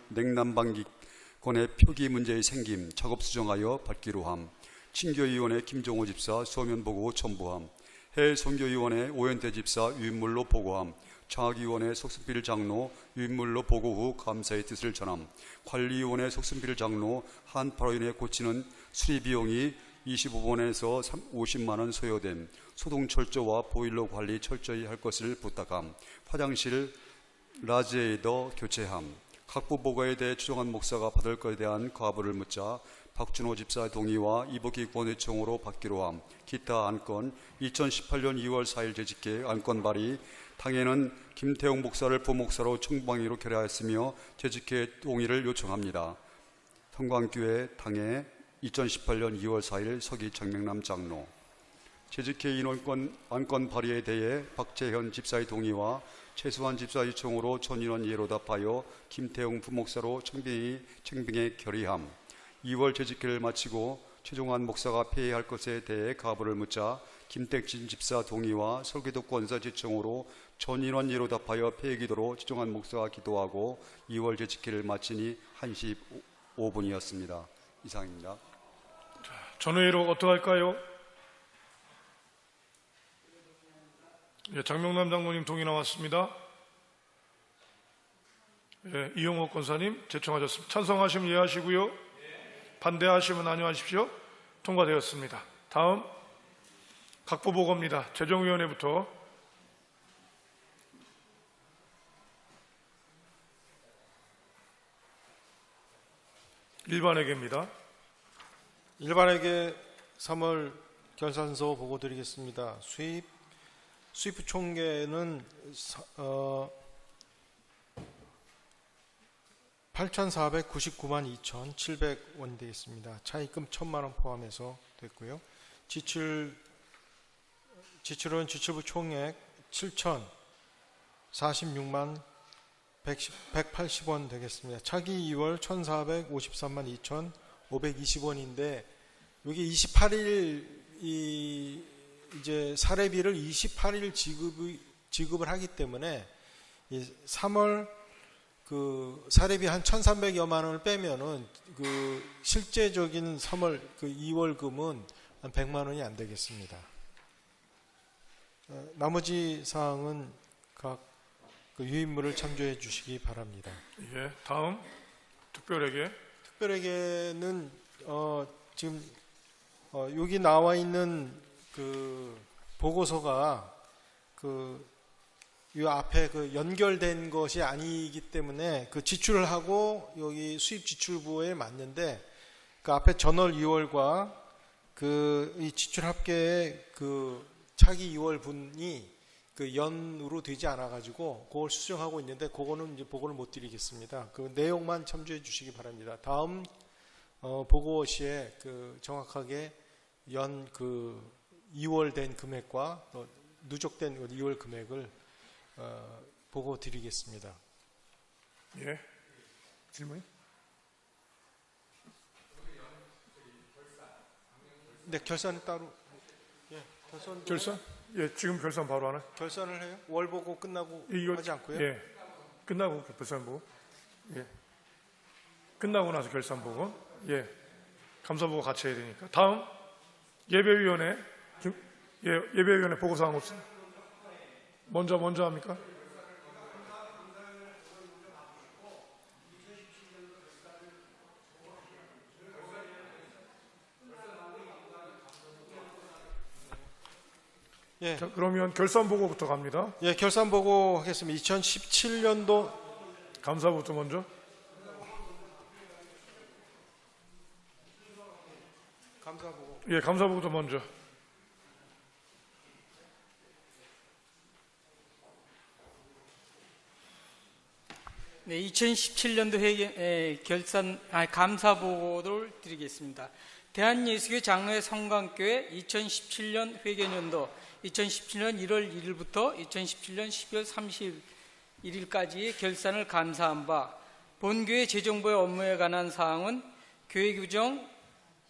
냉난방기권의 표기 문제의 생김 작업 수정하여 받기로 함 친교위원회 김종호 집사 소면 보고 첨부함 해외선교위원회 오현태 집사 유인물로 보고함 장학위원회 석순필 장로 유인물로 보고 후 감사의 뜻을 전함 관리위원회 석순필 장로 한파로인해 고치는 수리비용이 25번에서 50만 원 소요됨 소동철저와 보일러 관리 철저히 할 것을 부탁함 화장실 라지에이더 교체함 각부 보고에 대해 추정한 목사가 받을 것에 대한 과부를 묻자 박준호 집사 동의와 이복희 권회청으로 받기로 함 기타 안건 2018년 2월 4일 재직계 안건 발의 당에는 김태용 목사를 부목사로 청방위로 결의하였으며 재직회 동의를 요청합니다. 성광교회 당에 2018년 2월 4일 서기 장명남 장로 재직회 인원권 안건 발의에 대해 박재현 집사의 동의와 최수환 집사 요청으로 전인원 예로 답하여 김태용 부목사로 청빙에 결의함 2월 재직회를 마치고 최종환 목사가 폐회할 것에 대해 가부를 묻자 김택진 집사 동의와 설계도 권사 지청으로 전인원 예로 답하여 폐회기도로 최종환 목사가 기도하고 2월 재직회를 마치니 1시 5분이었습니다. 이상입니다. 전회로 어떡할까요? 예, 장명남 장로님 동의 나왔습니다. 예, 이용호 권사님 제청하셨습니다. 찬성하시면 예하시고요. 반대하시면 아니하십시오. 통과되었습니다. 다음 각부보고입니다. 재정위원회부터 일반회계입니다. 일반회계 3월 결산서 보고 드리겠습니다. 수입 총계는 8,499만 2,700원 되겠습니다. 차입금 1,000만 원 포함해서 됐고요. 지출은 지출부 총액 7,046만 180원 되겠습니다. 차기 2월 1,453만 2,520원인데 여기 28일 이제 사례비를 28일 지급을 하기 때문에 3월 그 사례비 한 1,300여만 원을 빼면은 그 실제적인 3월 그 2월금은 한 100만 원이 안 되겠습니다. 나머지 사항은 각 그 유인물을 참조해 주시기 바랍니다. 예, 다음 특별회계는 지금 여기 나와 있는 그 보고서가 이 앞에 그 연결된 것이 아니기 때문에 그 지출을 하고 여기 수입 지출부에 맞는데 그 앞에 전월 2월과 그 이 지출 합계의 그 차기 2월 분이 그 연으로 되지 않아 가지고 그걸 수정하고 있는데 그거는 이제 보고를 못 드리겠습니다. 그 내용만 참조해 주시기 바랍니다. 다음 보고 시에 그 정확하게 연 그 2월 된 금액과 누적된 2월 금액을 보고 드리겠습니다. 예, 질문? 네, 결산은 따로. 예, 결산? 예, 지금 결산 바로 하나? 결산을 해요? 월 보고 끝나고 하지 않고요? 예, 끝나고 결산 보고. 예, 끝나고 나서 결산 보고. 예, 감사 보고 같이 해야 되니까. 다음 예배위원회. 예배위원회 보고사항 없습니다. 먼저 합니까? 예. 자, 그러면 결산 보고부터 갑니다. 예, 결산 보고 하겠습니다. 2017년도 감사부터 먼저. 감사 보고. 예, 감사 보고부터 먼저. 네, 2017년도 감사 보고를 드리겠습니다. 대한예수교 장로회 성광교회 2017년 회계연도 2017년 1월 1일부터 2017년 12월 31일까지의 결산을 감사한 바 본교회 재정부의 업무에 관한 사항은 교회 규정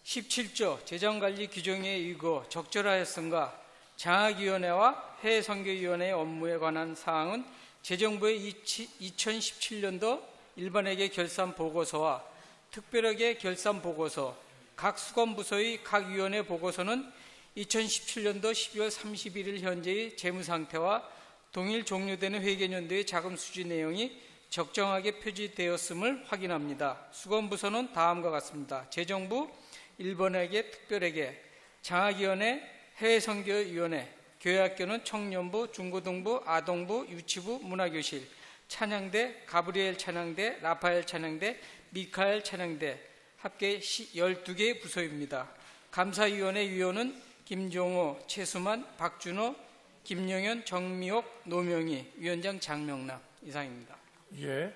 17조 재정관리 규정에 의거 적절하였음과 장학위원회와 해외선교위원회의 업무에 관한 사항은 재정부의 2017년도 일반회계 결산 보고서와 특별회계 결산 보고서, 각 수검부서의 각 위원회 보고서는 2017년도 12월 31일 현재의 재무상태와 동일 종료되는 회계연도의 자금 수지 내용이 적정하게 표지되었음을 확인합니다. 수검부서는 다음과 같습니다. 재정부, 일본회계, 특별회계, 장학위원회, 해외선교위원회, 교회학교는 청년부, 중고등부, 아동부, 유치부, 문화교실, 찬양대, 가브리엘 찬양대, 라파엘 찬양대, 미카엘 찬양대 합계 12개의 부서입니다. 감사위원회 위원은 김종호, 최수만, 박준호, 김영현, 정미옥, 노명희, 위원장 장명남 이상입니다. 예.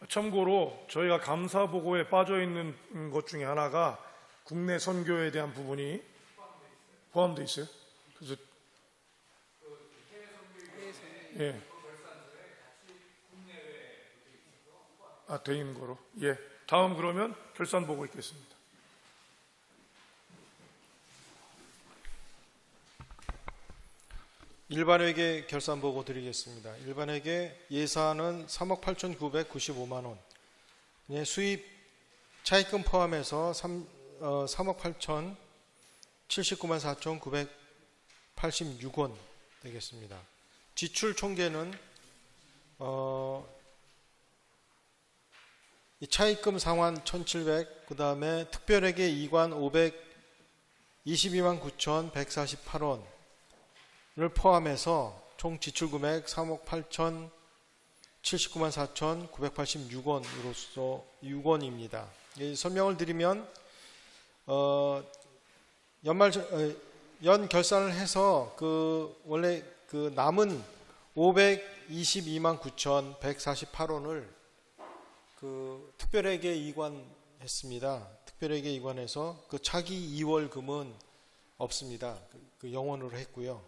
참고로 저희가 감사 보고에 빠져 있는 것 중에 하나가 국내 선교에 대한 부분이 포함되어 있어요. 그래서 예. 돼 있는 거로. 예. 다음 그러면 결산 보고 있겠습니다. 일반회계 결산 보고 드리겠습니다. 일반회계 예산은 3억 8,995만 원. 예, 수입 차입금 포함해서 3억 8,079만 4,986원 되겠습니다. 지출 총계는 이 차입금 상환 1,700, 그 다음에 특별회계 이관 522만 9,148원을 포함해서 총 지출 금액 3억 8,079만 4,986원으로서 6원입니다. 설명을 드리면 연 결산을 해서 원래 남은 522만 9,148원을 특별회계 이관했습니다. 특별회계 이관해서 차기 2월금은 없습니다. 영원으로 했고요.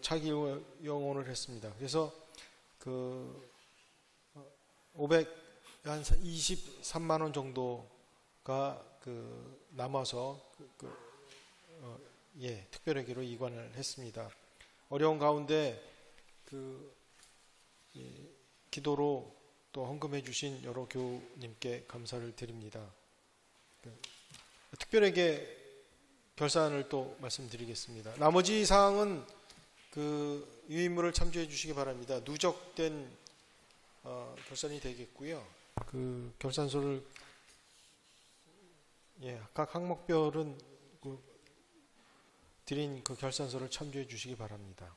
차기 영원을 했습니다. 그래서 523만 원 정도가 남아서 특별회계로 이관을 했습니다. 어려운 가운데 기도로 또 헌금해 주신 여러 교우님께 감사를 드립니다. 특별회계 결산을 또 말씀드리겠습니다. 나머지 사항은 유인물을 참조해 주시기 바랍니다. 누적된 결산이 되겠고요. 결산서를 각 항목별은 드린 결산서를 참조해 주시기 바랍니다.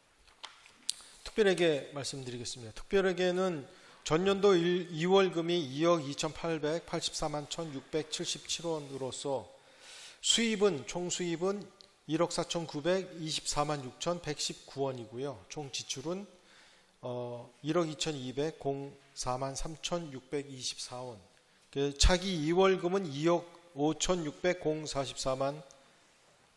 특별회계 말씀드리겠습니다. 특별회계는 전년도 2월금이 2억 2,884만 1,677원으로서 총 수입은 1억 4,924만 6,119원이고요. 총 지출은 1억 2,200, 04만 3,624원. 차기 2월금은 2억 5,600, 044만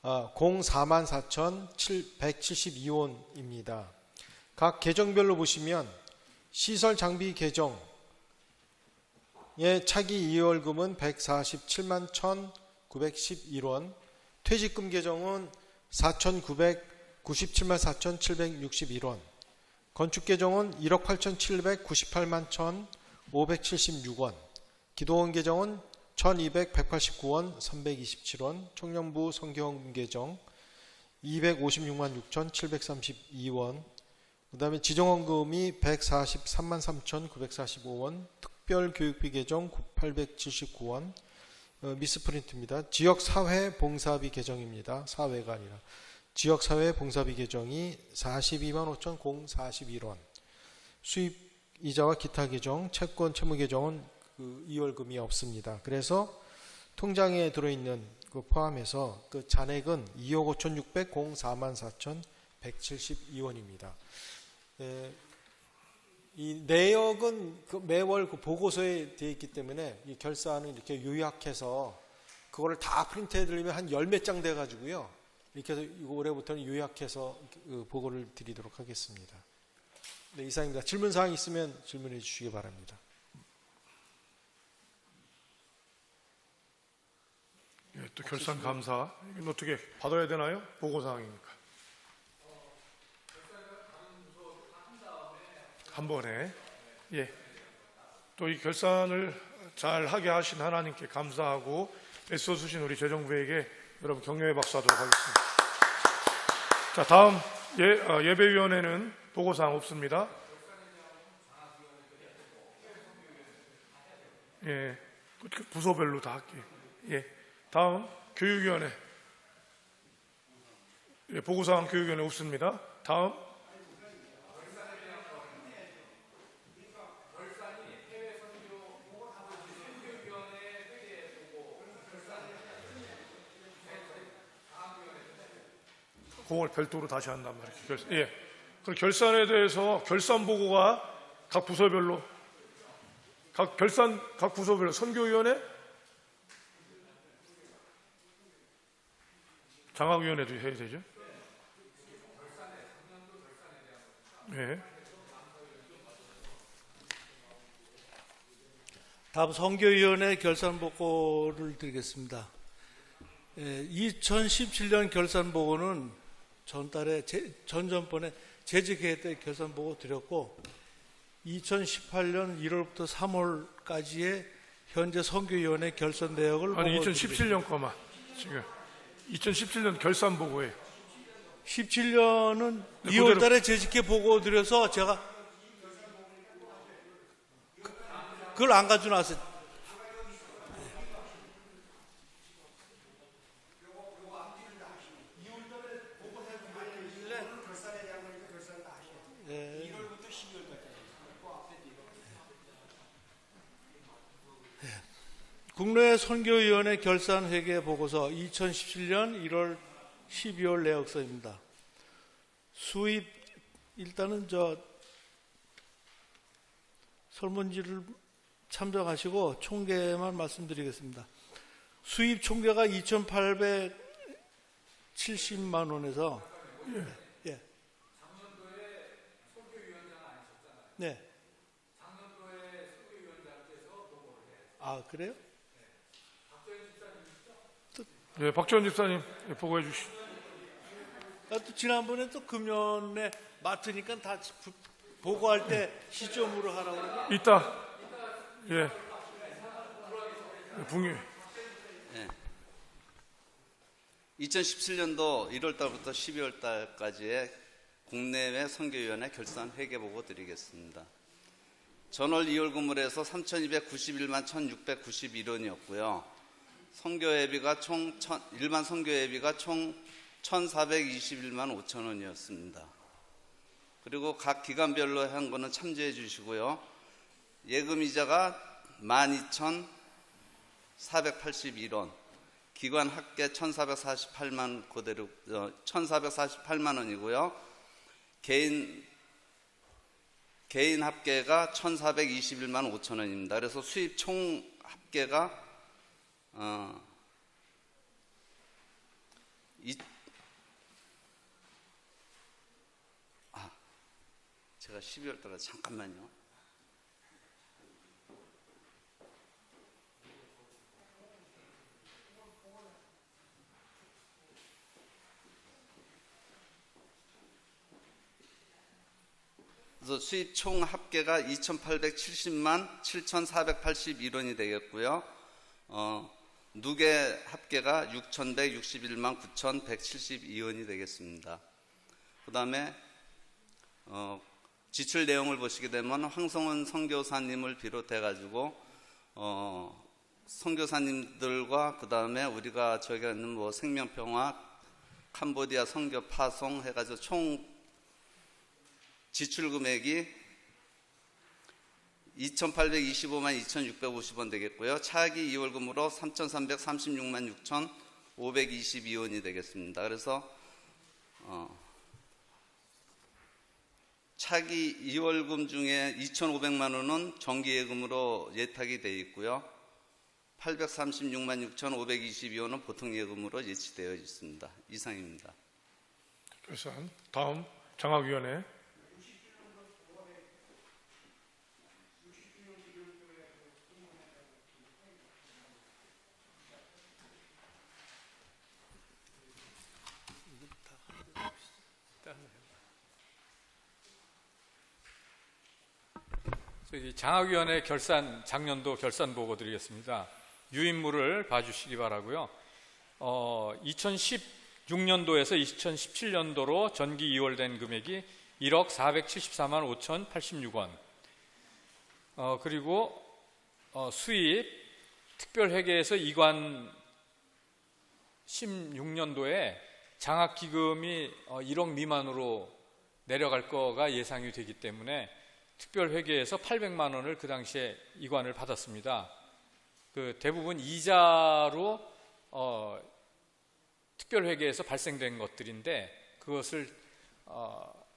4,172원입니다. 각 계정별로 보시면 시설 장비 계정의 차기 2월금은 147만 1,911원, 퇴직금 계정은 4,997만 4,761원, 건축 계정은 1억 8,798만 1,576원, 기도원 계정은 1,189원 327원, 청년부 성경원 계정 256만 6,732원, 그 다음에 지정원금이 143만 3,945원, 특별교육비 계정 879원, 미스프린트입니다. 지역사회봉사비 계정입니다. 사회가 아니라 지역사회봉사비 계정이 42만 5,041원, 수입이자와 기타 계정, 채권 채무 계정은 2월금이 없습니다. 그래서 통장에 들어있는 포함해서 잔액은 2억 5,600, 04만 4,172원입니다. 이 내역은 그 매월 그 보고서에 되어 있기 때문에 이 결산은 이렇게 요약해서 그거를 다 프린트해 드리면 한 열 몇 장 돼 가지고요. 이렇게 해서 이거 올해부터는 요약해서 그 보고를 드리도록 하겠습니다. 네, 이상입니다. 질문 사항 있으면 질문해 주시기 바랍니다. 예, 또 결산 감사 이건 어떻게 받아야 되나요? 보고 사항이니까. 한 번에 예. 또 이 결산을 잘 하게 하신 하나님께 감사하고 애써 주신 우리 재정부에게 여러분 격려의 박수하도록 하겠습니다. 자, 다음 예배위원회는 보고 사항 없습니다. 예, 부서별로 다 할게요. 예, 다음 교육위원회. 예, 보고 사항 교육위원회 없습니다. 다음. 그걸 별도로 다시 한단 말이에요. 예. 그럼 결산에 대해서 결산 보고가 각 부서별로 각 부서별로 선교위원회, 장학위원회도 해야 되죠. 예. 다음 선교위원회 결산 보고를 드리겠습니다. 2017년 결산 보고는 전전번에 재직회의 때 결산 보고 드렸고 2018년 1월부터 3월까지의 현재 선교위원회 결산 내역을 아니 2017년 거만 지금 2017년 결산 보고에 17년은 2월 달에 재직회 보고 드려서 제가 그걸 안 가져놨어요. 국내 선교위원회 결산회계 보고서 2017년 1월 12월 내역서입니다. 수입 일단은 설문지를 참조하시고 총계만 말씀드리겠습니다. 수입 총계가 2,870만 원에서 예. 작년도에 선교위원장 아니셨잖아요. 네. 작년도에 선교위원장께서 보고를 해요. 아, 그래요? 예, 박지원 집사님 보고해 주시죠. 또 지난번에 또 금년에 맡으니까 다 보고할 때 시점으로 하라고 그러면 이따 예. 붕이 2017년도 1월 달부터 12월 달까지의 국내외 선교위원회 결산 회계 보고 드리겠습니다. 전월 2월 근무에서 3,291만 1,691원이었고요. 일반 선교예비가 총 1,421만 5천 원이었습니다. 그리고 각 기간별로 한 거는 참조해 주시고요. 예금이자가 12,481원, 기관 합계 1,448만 그대로 1,448만 원이고요. 개인 합계가 1,421만 5천 원입니다. 그래서 수입 총 합계가 제가 12월 달에 잠깐만요. 그래서 수입 총 합계가 2,870만 7,481원이 되겠고요. 누계 합계가 6,161만 9,172원이 되겠습니다. 그 다음에 지출 내용을 보시게 되면 황성원 선교사님을 비롯해가지고 선교사님들과 그 다음에 우리가 저기가 있는 뭐 생명평화, 캄보디아 선교 파송 해가지고 총 지출 금액이 2,825만 2,650원 되겠고요. 차기 2월 근무로 3,336만 6,522원이 되겠습니다. 그래서 차기 2월금 중에 2,500만 원은 정기예금으로 예탁이 되어 있고요. 836만 6,522원은 보통예금으로 예치되어 있습니다. 이상입니다. 결산. 다음 장학위원회. 저희 장학위원회 작년도 결산 보고 드리겠습니다. 유인물을 봐주시기 바라고요. 2016년도에서 2017년도로 전기 이월된 금액이 1억 474만 5,086원. 그리고 수입 특별회계에서 이관 16년도에 장학기금이 1억 미만으로 내려갈 거가 예상이 되기 때문에 특별회계에서 800만 원을 그 당시에 이관을 받았습니다. 그 대부분 이자로 특별회계에서 발생된 것들인데 그것을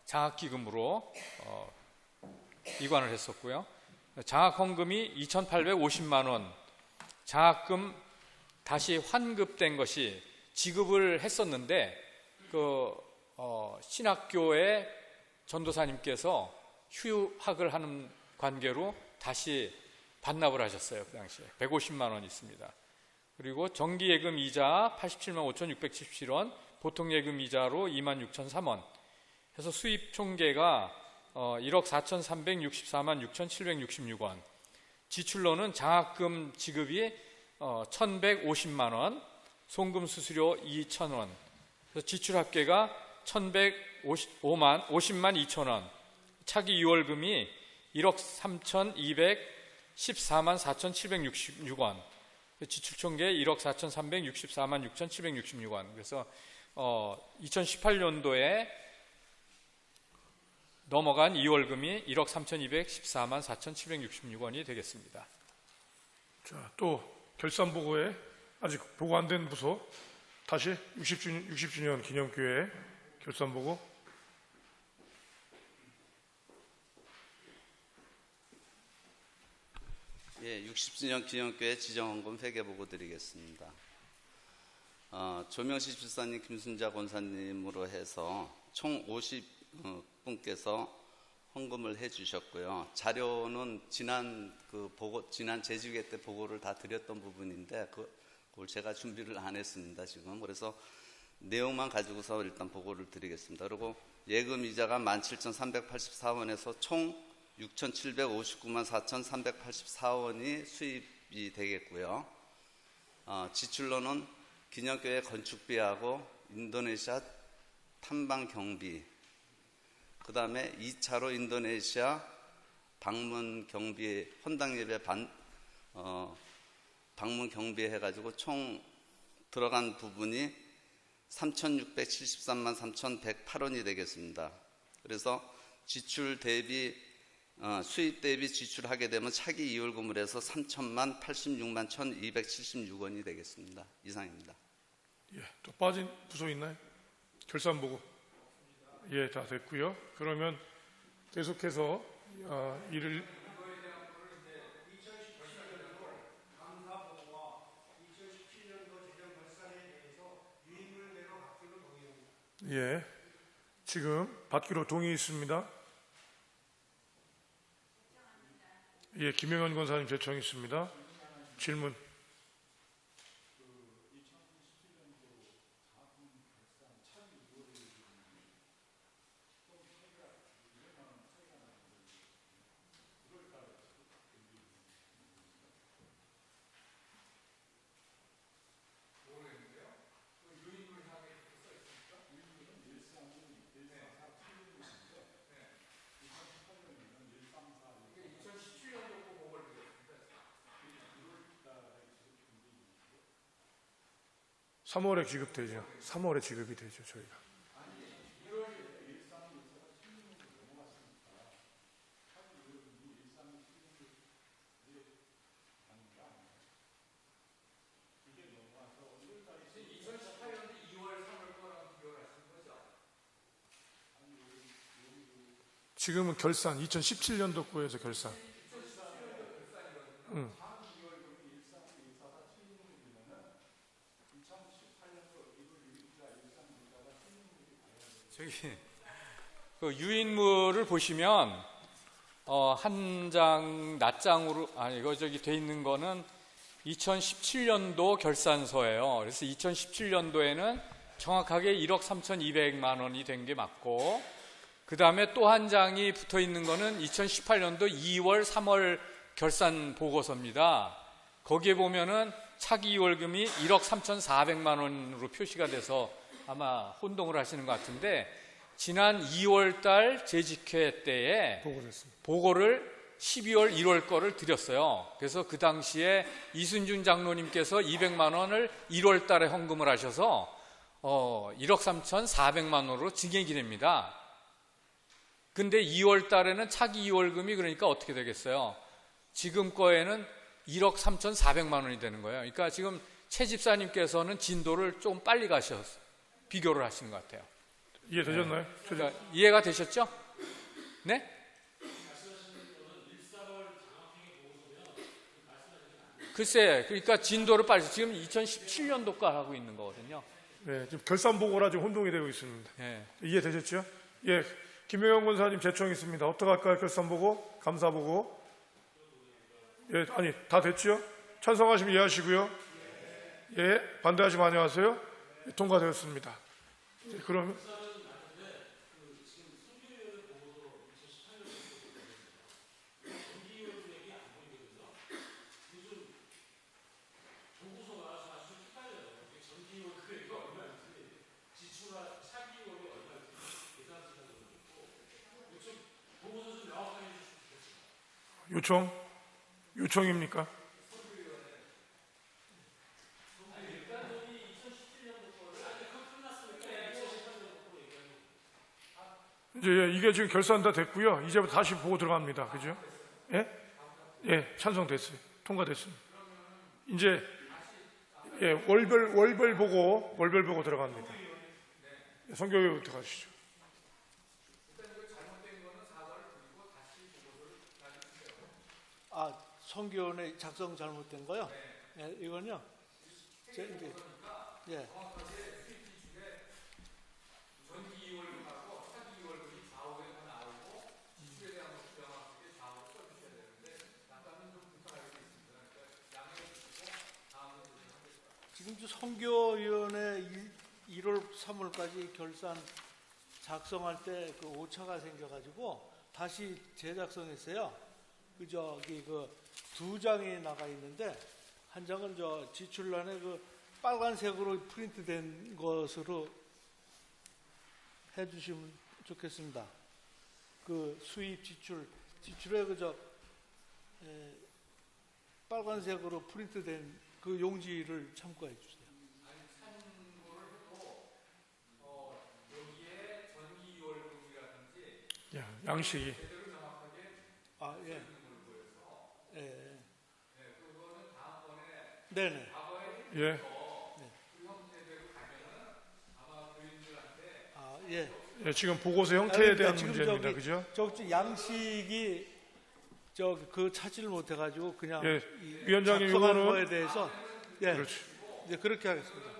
장학기금으로 이관을 했었고요. 장학헌금이 2,850만 원, 장학금 다시 환급된 것이 지급을 했었는데 신학교의 전도사님께서 휴학을 하는 관계로 다시 반납을 하셨어요. 그 당시에 150만 원 있습니다. 그리고 정기예금 이자 87만 5,677원, 보통예금 이자로 26,003원 해서 수입 총계가 1억 4,364만 6,766원. 지출로는 장학금 지급이 1,150만 원, 송금 수수료 2,000원. 그래서 지출 합계가 1,150만 2,000원. 차기 2월금이 1억 3,214만 4,766원. 지출 총계 1억 4,364만 6,766원. 그래서 2018년도에 넘어간 2월금이 1억 3,214만 4,766원이 되겠습니다. 자, 또 결산 보고에 아직 보고 안 된 부서 다시 60주년 기념교회 결산 보고. 예, 60주년 기념교회 지정헌금 회계보고 드리겠습니다. 조명시 집사님, 김순자 권사님으로 해서 총 50분께서 헌금을 해주셨고요. 자료는 지난 재직회 때 보고를 다 드렸던 부분인데 그걸 제가 준비를 안 했습니다 지금. 그래서 내용만 가지고서 일단 보고를 드리겠습니다. 그리고 예금 이자가 17,384원에서 총 6,759만 4,384원이 수입이 되겠고요. 지출로는 기념교회 건축비하고 인도네시아 탐방 경비, 그 다음에 2차로 인도네시아 방문 경비, 헌당 예배 방문 경비 해가지고 총 들어간 부분이 3,673만 3,108원이 되겠습니다. 그래서 지출 대비 수입 대비 지출하게 되면 차기 2월금을 해서 3천만 86만 1,276원이 되겠습니다. 이상입니다. 예, 또 빠진 부서 있나요? 결산 보고. 예, 다 됐고요. 그러면 계속해서 이를 예, 지금 받기로 동의 있습니다. 예, 김영현 권사님 제청 있습니다. 질문. (3월에) 지급되죠. 3월에 지급이 되죠, 저희가. 지금은 결산 2017년도 거에서 결산. 저기 그 유인물을 보시면 한 장 낱장으로 이거 저기 돼 있는 거는 2017년도 결산서예요. 그래서 2017년도에는 정확하게 1억 3,200만 원이 된 게 맞고, 그 다음에 또 한 장이 붙어 있는 거는 2018년도 2월, 3월 결산 보고서입니다. 거기에 보면은 차기 이월금이 1억 3,400만 원으로 표시가 돼서 아마 혼동을 하시는 것 같은데, 지난 2월 달 재직회 때에 보고를 12월, 1월 거를 드렸어요. 그래서 그 당시에 이순준 장로님께서 200만 원을 1월 달에 헌금을 하셔서 1억 3,400만 원으로 증액이 됩니다. 근데 2월 달에는 차기 이월금이 그러니까 어떻게 되겠어요? 지금 거에는 1억 3,400만 원이 되는 거예요. 그러니까 지금 최 집사님께서는 진도를 좀 빨리 가셔서 비교를 하시는 것 같아요. 이해되셨나요? 그러니까 이해가 되셨죠? 네? 글쎄, 그러니까 진도를 빨리, 지금 2017년도가 하고 있는 거거든요. 네, 지금 결산 보고라 지금 혼동이 되고 있습니다. 네. 이해되셨죠? 예, 김영현 권사님 제청있습니다. 어떻게 할까요? 결산 보고, 감사 보고. 예, 아니 다 됐죠? 찬성하시면 이해하시고요. 예, 반대하시면 아니하세요? 예, 통과되었습니다. 예, 그러면 요청입니까? 이제 이게 지금 결산 다 됐고요. 이제부터 다시 보고 들어갑니다. 그죠? 예? 예, 찬성됐어요. 통과됐습니다. 이제 예, 월별 보고 들어갑니다. 성교회부터 가시죠. 성교원의 작성 잘못된 거요? 네, 이건요. 이제 예. 지금 성교위원회 1월 3월까지 결산 작성할 때 그 오차가 생겨가지고 다시 재작성했어요. 두 장이 나가 있는데 한 장은 지출란에 빨간색으로 프린트된 것으로 해주시면 좋겠습니다. 수입 지출에 빨간색으로 프린트된 그 용지를 참고해 주세요. 여기에 전기 이월금이라든지 양식이 예. 예. 네네. 예. 예. 예, 지금 보고서 형태에 대한 지금 문제입니다. 그죠? 양식이 찾지를 못해가지고 그냥 예, 위원장님 작성하는 이거는 거에 대해서 그렇지. 이제 그렇게 하겠습니다.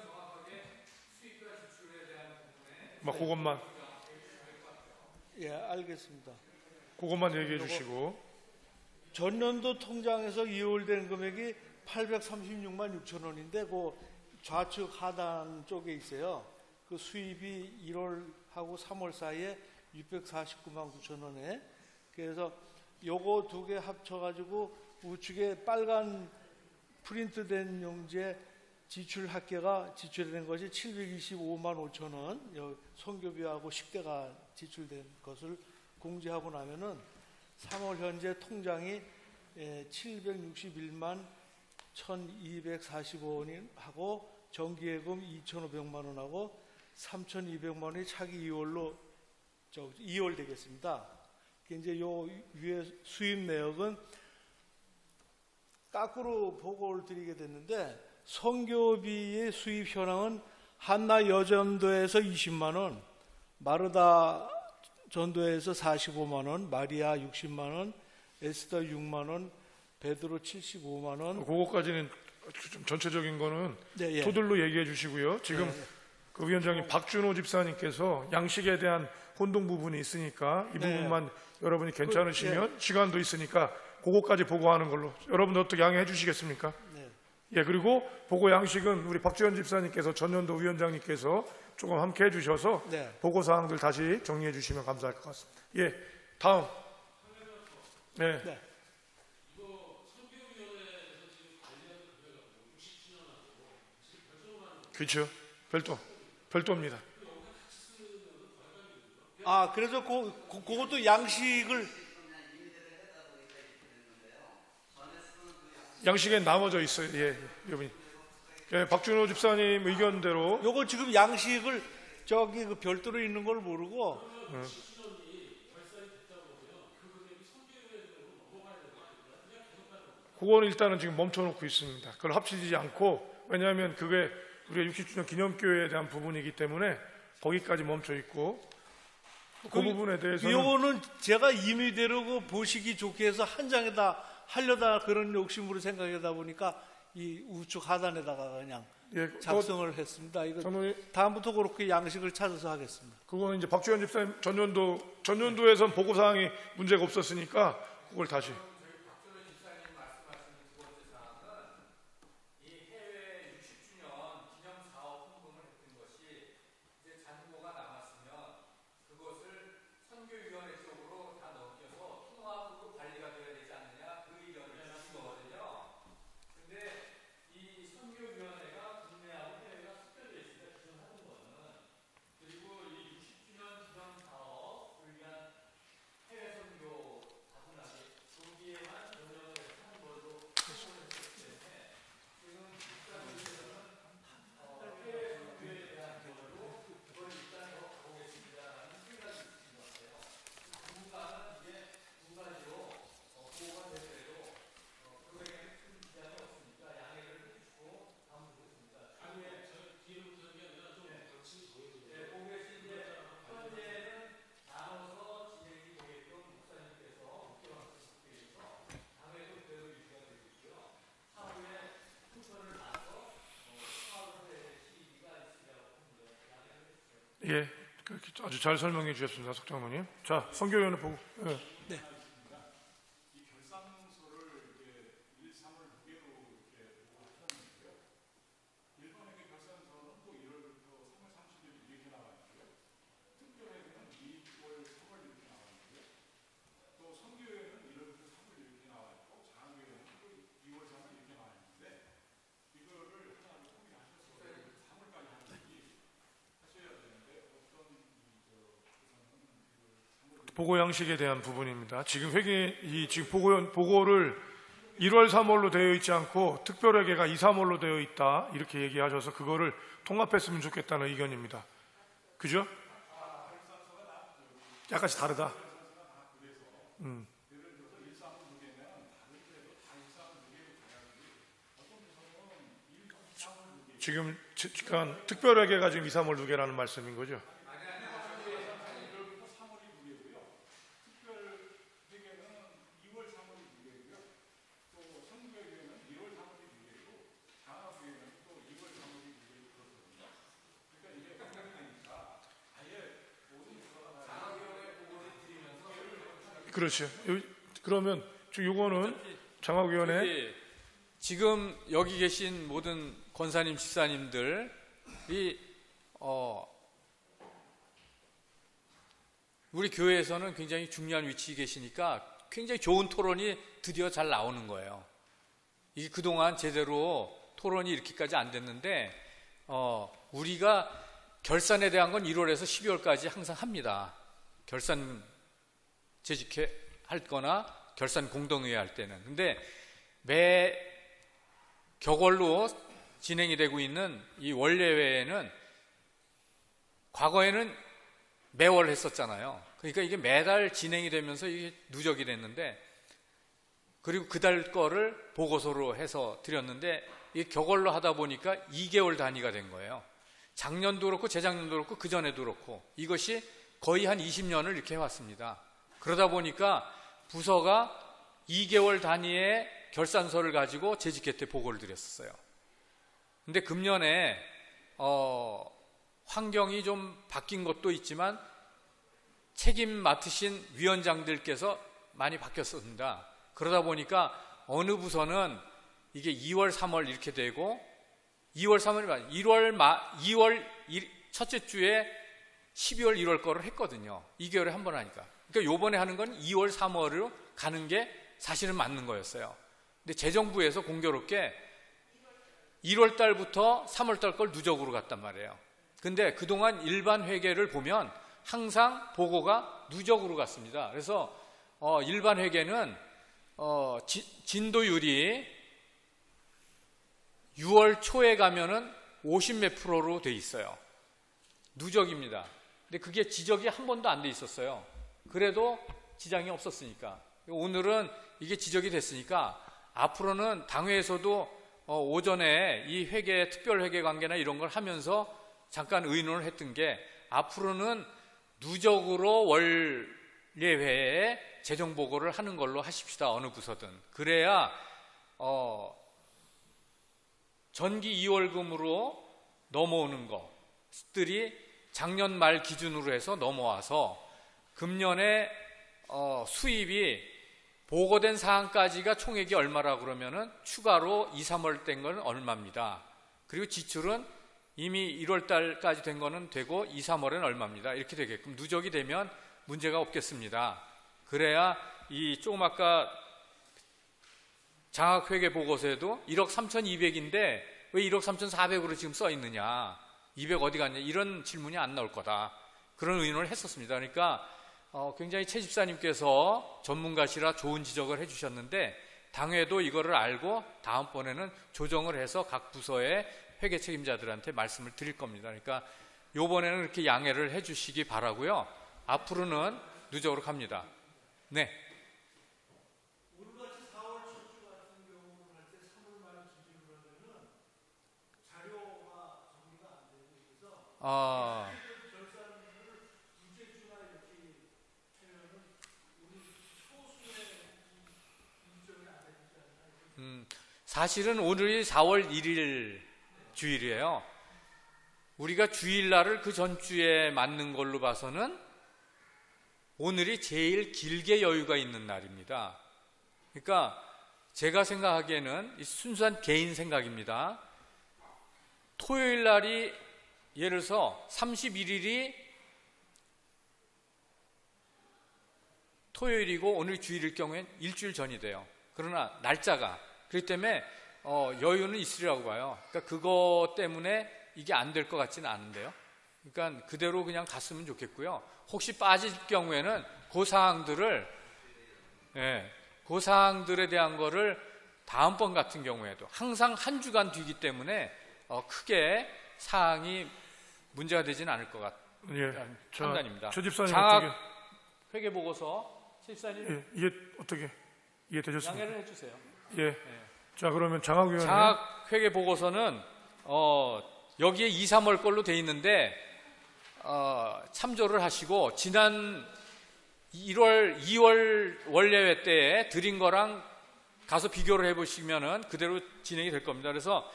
막 그것만 예, 알겠습니다. 그것만 얘기해 주시고. 전년도 통장에서 이월된 금액이 836만 6천 원인데 그 좌측 하단 쪽에 있어요. 그 수입이 1월하고 3월 사이에 649만 9천 원에, 그래서 요거 두 개 합쳐가지고 우측에 빨간 프린트된 용지에 지출 합계가 지출된 것이 725만 5천 원, 선교비하고 식대가 지출된 것을 공지하고 나면은 3월 현재 통장이 761만 1,245원이 하고 정기예금 2,500만 원하고 3,200만 원이 차기 2월로 2월 되겠습니다. 이제 요 위에 수입 내역은 거꾸로 보고를 드리게 됐는데, 선교비의 수입 현황은 한나 여전도에서 20만 원, 마르다 전도에서 45만 원, 마리아 60만 원, 에스더 6만 원, 베드로 75만 원. 그거까지는 좀 전체적인 거는 네, 예. 토들로 얘기해 주시고요. 지금 네. 그 위원장님 박준호 집사님께서 양식에 대한 혼동 부분이 있으니까 이 네. 부분만 여러분이 괜찮으시면 시간도 있으니까 그거까지 보고하는 걸로 여러분들 어떻게 양해해 주시겠습니까? 네. 예, 그리고 보고 양식은 우리 박지원 집사님께서 전년도 위원장님께서 조금 함께 해주셔서 네. 보고 사항들 다시 정리해 주시면 감사할 것 같습니다. 예, 다음. 네. 네. 그렇죠. 별도입니다. 아, 그래서 그것도 양식을 양식에 나머져 있어요. 예, 여러분. 예, 박준호 집사님 의견대로 요거 지금 양식을 저기 그 별도로 있는 걸 모르고 그거는 일단은 지금 멈춰놓고 있습니다. 그걸 합치지 않고 왜냐하면 그게 우리가 60주년 기념교회에 대한 부분이기 때문에 거기까지 멈춰 있고 그 부분에 대해서는 요거는 제가 임의대로 그 보시기 좋게 해서 한 장에다 하려다 그런 욕심으로 생각하다 보니까 이 우측 하단에다가 그냥 예, 작성을 했습니다. 이거 저는 다음부터 그렇게 양식을 찾아서 하겠습니다. 그거는 이제 박주현 집사님 전년도에선 보고 사항이 문제가 없었으니까 그걸 다시 예, 아주 잘 설명해 주셨습니다, 석 장로님. 자, 선교위원회 보고. 예. 네. 보고 양식에 대한 부분입니다. 지금 지금 보고를 1월 3월로 되어 있지 않고 특별회계가 2, 3월로 되어 있다 이렇게 얘기하셔서 그거를 통합했으면 좋겠다는 의견입니다. 그죠? 약간씩 다르다. 지금 특별회계가 지금 2, 3월 2개라는 말씀인 거죠? 그렇죠. 그러면 요거는 장학위원회 지금 여기 계신 모든 권사님, 집사님들이 우리 교회에서는 굉장히 중요한 위치에 계시니까 굉장히 좋은 토론이 드디어 잘 나오는 거예요. 이게 그동안 제대로 토론이 이렇게까지 안 됐는데 우리가 결산에 대한 건 1월에서 12월까지 항상 합니다. 결산 재직회 할 거나 결산 공동회의 할 때는. 근데 매 격월로 진행이 되고 있는 이 원례회에는 과거에는 매월 했었잖아요. 그러니까 이게 매달 진행이 되면서 이게 누적이 됐는데 그리고 그달 거를 보고서로 해서 드렸는데 이게 격월로 하다 보니까 2개월 단위가 된 거예요. 작년도 그렇고 재작년도 그렇고 그전에도 그렇고 이것이 거의 한 20년을 이렇게 해왔습니다. 그러다 보니까 부서가 2개월 단위의 결산서를 가지고 재직회 때 보고를 드렸었어요. 근데 금년에 환경이 좀 바뀐 것도 있지만 책임 맡으신 위원장들께서 많이 바뀌었습니다. 그러다 보니까 어느 부서는 이게 2월, 3월 이렇게 되고 2월, 3월이 2월 첫째 주에 12월, 1월 거를 했거든요. 2개월에 한 번 하니까. 그러니까 요번에 하는 건 2월, 3월로 가는 게 사실은 맞는 거였어요. 근데 재정부에서 공교롭게 1월 달부터 3월 달 걸 누적으로 갔단 말이에요. 근데 그동안 일반 회계를 보면 항상 보고가 누적으로 갔습니다. 그래서 일반 회계는 진도율이 6월 초에 가면은 50몇 프로로 돼 있어요. 누적입니다. 근데 그게 지적이 한 번도 안 돼 있었어요. 그래도 지장이 없었으니까. 오늘은 이게 지적이 됐으니까 앞으로는 당회에서도 오전에 이 회계, 특별회계 관계나 이런 걸 하면서 잠깐 의논을 했던 게 앞으로는 누적으로 원례회에 재정보고를 하는 걸로 하십시다. 어느 부서든. 그래야 전기 2월금으로 넘어오는 것들이 작년 말 기준으로 해서 넘어와서 금년에 수입이 보고된 사항까지가 총액이 얼마라 그러면은 추가로 2, 3월 된 건 얼마입니다. 그리고 지출은 이미 1월 달까지 된 거는 되고 2, 3월엔 얼마입니다. 이렇게 되게끔 누적이 되면 문제가 없겠습니다. 그래야 이 조금 아까 장학회계 보고서에도 1억 3,200인데 왜 1억 3,400으로 지금 써 있느냐, 200 어디 갔냐, 이런 질문이 안 나올 거다. 그런 의논을 했었습니다. 그러니까 굉장히 최 집사님께서 전문가시라 좋은 지적을 해주셨는데 당회도 이거를 알고 다음번에는 조정을 해서 각 부서의 회계 책임자들한테 말씀을 드릴 겁니다. 그러니까 요번에는 이렇게 양해를 해주시기 바라고요. 앞으로는 누적으로 갑니다. 네. 오늘같이 4월 첫 주 같은 경우는 할 때 3월 말 기준으로 하면은 자료가 정리가 안 되고 있어서 결산을 둘째 주나 이렇게 하면은 우리 초순에 일정이 안 되지 않나? 사실은 오늘이 4월 1일 주일이에요. 우리가 주일날을 그 전주에 맞는 걸로 봐서는 오늘이 제일 길게 여유가 있는 날입니다. 그러니까 제가 생각하기에는 순수한 개인 생각입니다. 토요일 날이 예를 들어서 31일이 토요일이고 오늘 주일일 경우엔 일주일 전이 돼요. 그러나 날짜가 그렇기 때문에 여유는 있으리라고 봐요. 그러니까 그것 때문에 이게 안 될 것 같지는 않은데요. 그러니까 그대로 그냥 갔으면 좋겠고요. 혹시 빠질 경우에는 그 사항들을 그 사항들에 대한 거를 다음번 같은 경우에도 항상 한 주간 뒤기 때문에 크게 사항이 문제가 되지는 않을 것 같다는 판단입니다. 최 집사님 장학 회계 보고서 최 집사님 이게 어떻게 이해되셨습니까? 양해를 해주세요. 예. 자, 그러면 장학위원회 장학 회계 보고서는 여기에 2, 3월 걸로 돼 있는데 참조를 하시고 지난 2월 원래회 때에 드린 거랑 가서 비교를 해보시면은 그대로 진행이 될 겁니다. 그래서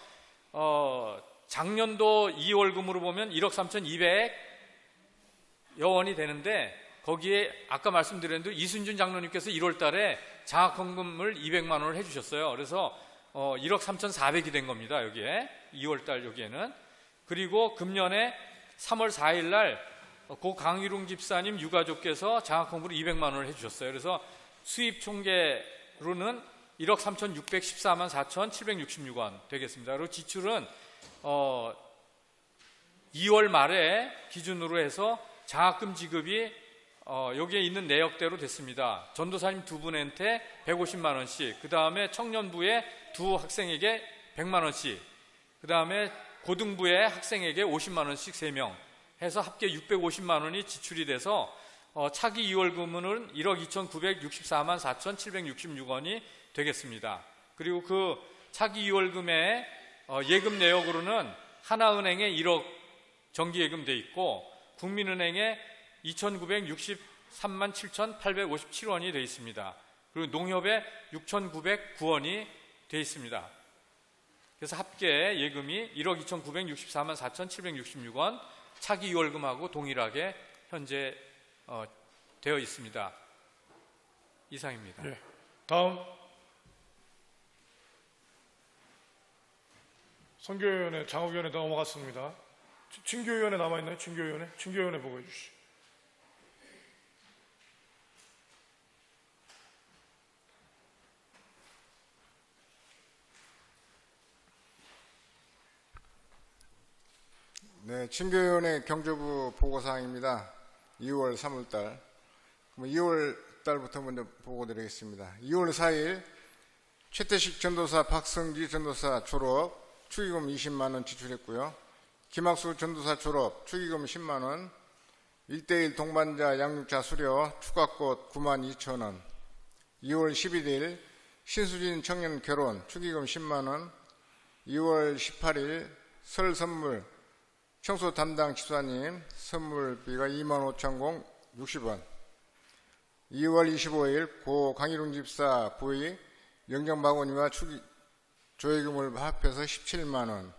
작년도 2월금으로 보면 1억 3,200여 원이 되는데 거기에 아까 말씀드렸는데 이순준 장로님께서 1월 달에 장학헌금을 200만 원을 해주셨어요. 그래서 1억 3,400이 된 겁니다. 여기에 2월 달 여기에는. 그리고 금년에 3월 4일 날 고 강희룡 집사님 유가족께서 장학헌금으로 200만 원을 해주셨어요. 그래서 수입 총계로는 1억 3,614만 4,766원 되겠습니다. 그리고 지출은 2월 말에 기준으로 해서 장학금 지급이 여기에 있는 내역대로 됐습니다. 전도사님 두 분한테 150만 원씩, 그 다음에 청년부의 두 학생에게 100만 원씩, 그 다음에 고등부의 학생에게 50만 원씩 3명 해서 합계 650만 원이 지출이 돼서 차기 2월금은 1억 2,964만 4,766원이 되겠습니다. 그리고 그 차기 2월금의 예금 내역으로는 하나은행에 1억 정기예금 돼 있고 국민은행에 2,963만 7,857원이 되어 있습니다. 그리고 농협에 6,909원이 되어 있습니다. 그래서 합계 예금이 1억 2,964만 4,766원, 차기 유월금하고 동일하게 현재 되어 있습니다. 이상입니다. 예. 다음 선교위원회 장학위원회 넘어갔습니다. 친교위원회 남아있나요? 친교위원회 보고해 주시죠. 네, 친교위원회 경제부 보고사항입니다. 2월, 3월달. 2월 달부터 먼저 보고드리겠습니다. 2월 4일 최태식 전도사, 박성지 전도사 졸업 축의금 20만 원 지출했고요. 김학수 전도사 졸업 축의금 10만 원, 1대1 동반자 양육자 수료 추가꽃 9만 2천 원. 2월 11일 신수진 청년 결혼 축의금 10만 원. 2월 18일 설 선물 청소 담당 집사님 선물비가 2만 5천 공 60원. 2월 25일 고 강일웅 집사 부의 영정박원이와 조회금을 합해서 17만 원.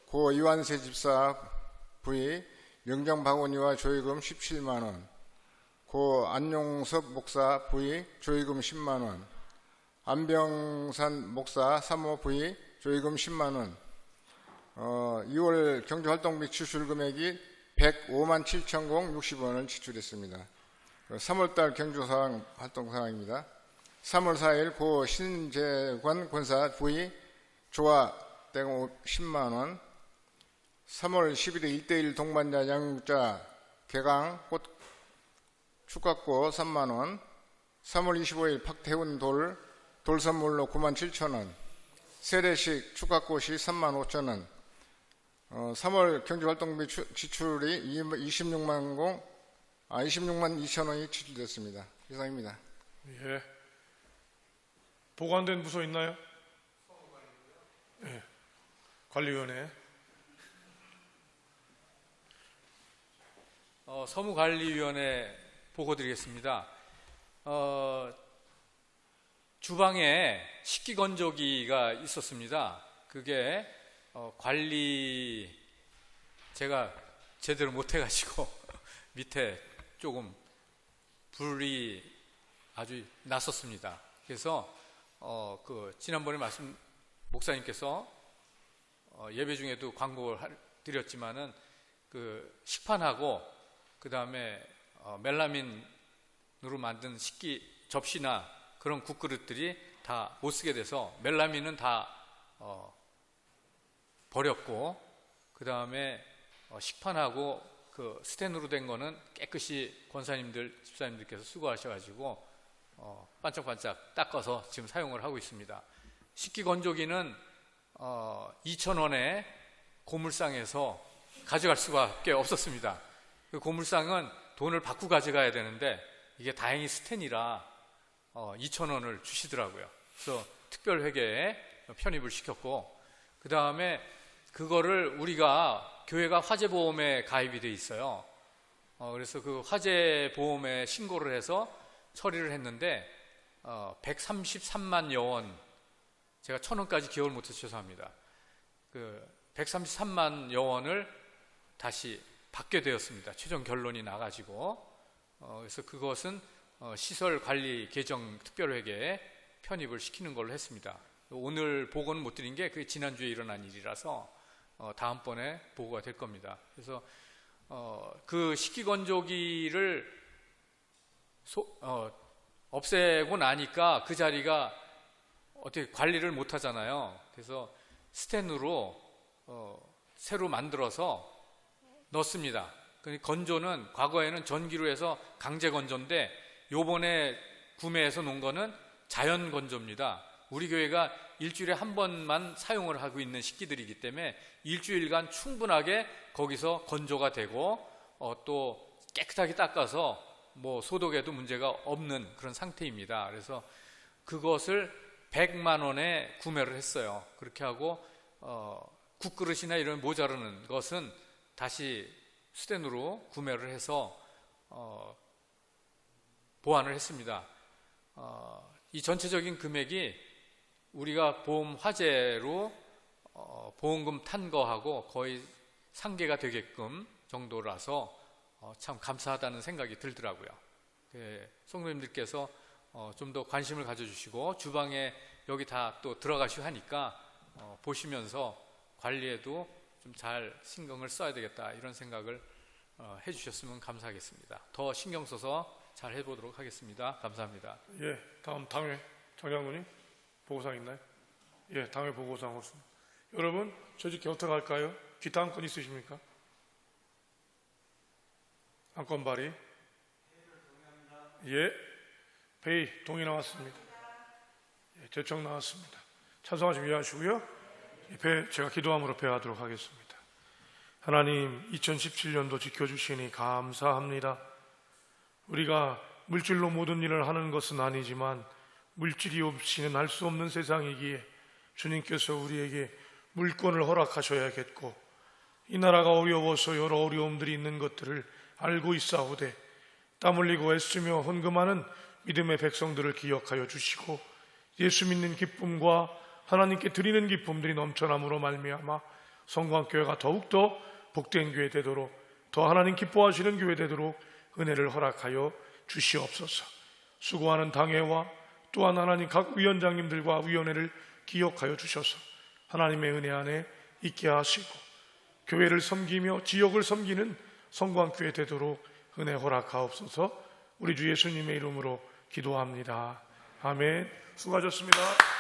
고 이완세 집사 부의 영정박원이와 조회금 17만 원. 고 안용섭 목사 부의 조회금 10만 원. 안병산 목사 사모 부의 조회금 10만 원. 2월 경제활동비 지출 금액이 105만 7천 공 60원을 지출했습니다. 3월달 경조사항 활동사항입니다. 3월 4일 고 신재관 권사 부의 조화 땡 10만 원. 3월 11일 1대1 동반자 양육자 개강 꽃 축가꽃 3만 원. 3월 25일 박태훈 돌 선물로 9만 7천 원. 세례식 축가꽃이 3만 5천 원. 3월 경제활동비 지출이 26만 2천 원이 지출됐습니다. 이상입니다. 예. 보관된 부서 있나요? 예. 관리위원회. 서무관리위원회 보고드리겠습니다. 주방에 식기건조기가 있었습니다. 그게 관리 제가 제대로 못해가지고 밑에 조금 불이 아주 났었습니다. 그래서 지난번에 목사님께서 예배 중에도 광고를 드렸지만은 그 식판하고 그 다음에 멜라민으로 만든 식기 접시나 그런 국그릇들이 다 못 쓰게 돼서 멜라민은 다 버렸고 그 다음에 식판하고 그 스텐으로 된 거는 깨끗이 권사님들 집사님들께서 수고하셔가지고 반짝반짝 닦아서 지금 사용을 하고 있습니다. 식기건조기는 2,000원에 고물상에서 가져갈 수밖에 없었습니다. 그 고물상은 돈을 받고 가져가야 되는데 이게 다행히 스텐이라 2,000원을 주시더라고요. 그래서 특별회계에 편입을 시켰고 그 다음에 그거를 우리가 교회가 화재보험에 가입이 돼 있어요. 그래서 그 화재보험에 신고를 해서 처리를 했는데 133만 여원, 제가 1,000원까지 기억을 못해서 죄송합니다. 그 133만 여원을 다시 받게 되었습니다. 최종 결론이 나가지고. 그래서 그것은 시설관리 개정 특별회계에 편입을 시키는 걸로 했습니다. 오늘 보고는 못 드린 게 그게 지난주에 일어난 일이라서 다음번에 보고가 될 겁니다. 그래서 그 식기건조기를 없애고 나니까 그 자리가 어떻게 관리를 못 하잖아요. 그래서 스텐으로 새로 만들어서 넣습니다. 건조는 과거에는 전기로 해서 강제 건조인데 요번에 구매해서 놓은 거는 자연 건조입니다. 우리 교회가 일주일에 한 번만 사용을 하고 있는 식기들이기 때문에 일주일간 충분하게 거기서 건조가 되고 또 깨끗하게 닦아서 뭐 소독에도 문제가 없는 그런 상태입니다. 그래서 그것을 100만 원에 구매를 했어요. 그렇게 하고 국그릇이나 이런 모자르는 것은 다시 스텐으로 구매를 해서 보완을 했습니다. 이 전체적인 금액이 우리가 보험 화재로 보험금 탄 거하고 거의 상계가 되게끔 정도라서 참 감사하다는 생각이 들더라고요. 성도님들께서 좀 더 관심을 가져주시고 주방에 여기 다 또 들어가시고 하니까 보시면서 관리에도 좀 잘 신경을 써야 되겠다 이런 생각을 해주셨으면 감사하겠습니다. 더 신경 써서 잘 해보도록 하겠습니다. 감사합니다. 예, 다음 당회 정장군님 보고사항 있나요? 예, 당회 보고사항 없습니다. 여러분, 조직 어떻게 할까요? 기타 한 건 있으십니까? 안건 발의. 예, 회의 동의 나왔습니다. 예, 제청 나왔습니다. 찬성하시면 위하시고요. 제가 기도함으로 배하도록 하겠습니다. 하나님, 2017년도 지켜주시니 감사합니다. 우리가 물질로 모든 일을 하는 것은 아니지만 물질이 없이는 할 수 없는 세상이기에 주님께서 우리에게 물권을 허락하셔야겠고, 이 나라가 어려워서 여러 어려움들이 있는 것들을 알고 있사오되 땀 흘리고 애쓰며 헌금하는 믿음의 백성들을 기억하여 주시고, 예수 믿는 기쁨과 하나님께 드리는 기쁨들이 넘쳐남으로 말미암아 성광교회가 더욱더 복된 교회 되도록, 더 하나님 기뻐하시는 교회 되도록 은혜를 허락하여 주시옵소서. 수고하는 당회와 또한 하나님 각 위원장님들과 위원회를 기억하여 주셔서 하나님의 은혜 안에 있게 하시고, 교회를 섬기며 지역을 섬기는 성광교회 되도록 은혜 허락하옵소서. 우리 주 예수님의 이름으로 기도합니다. 아멘. 수고하셨습니다.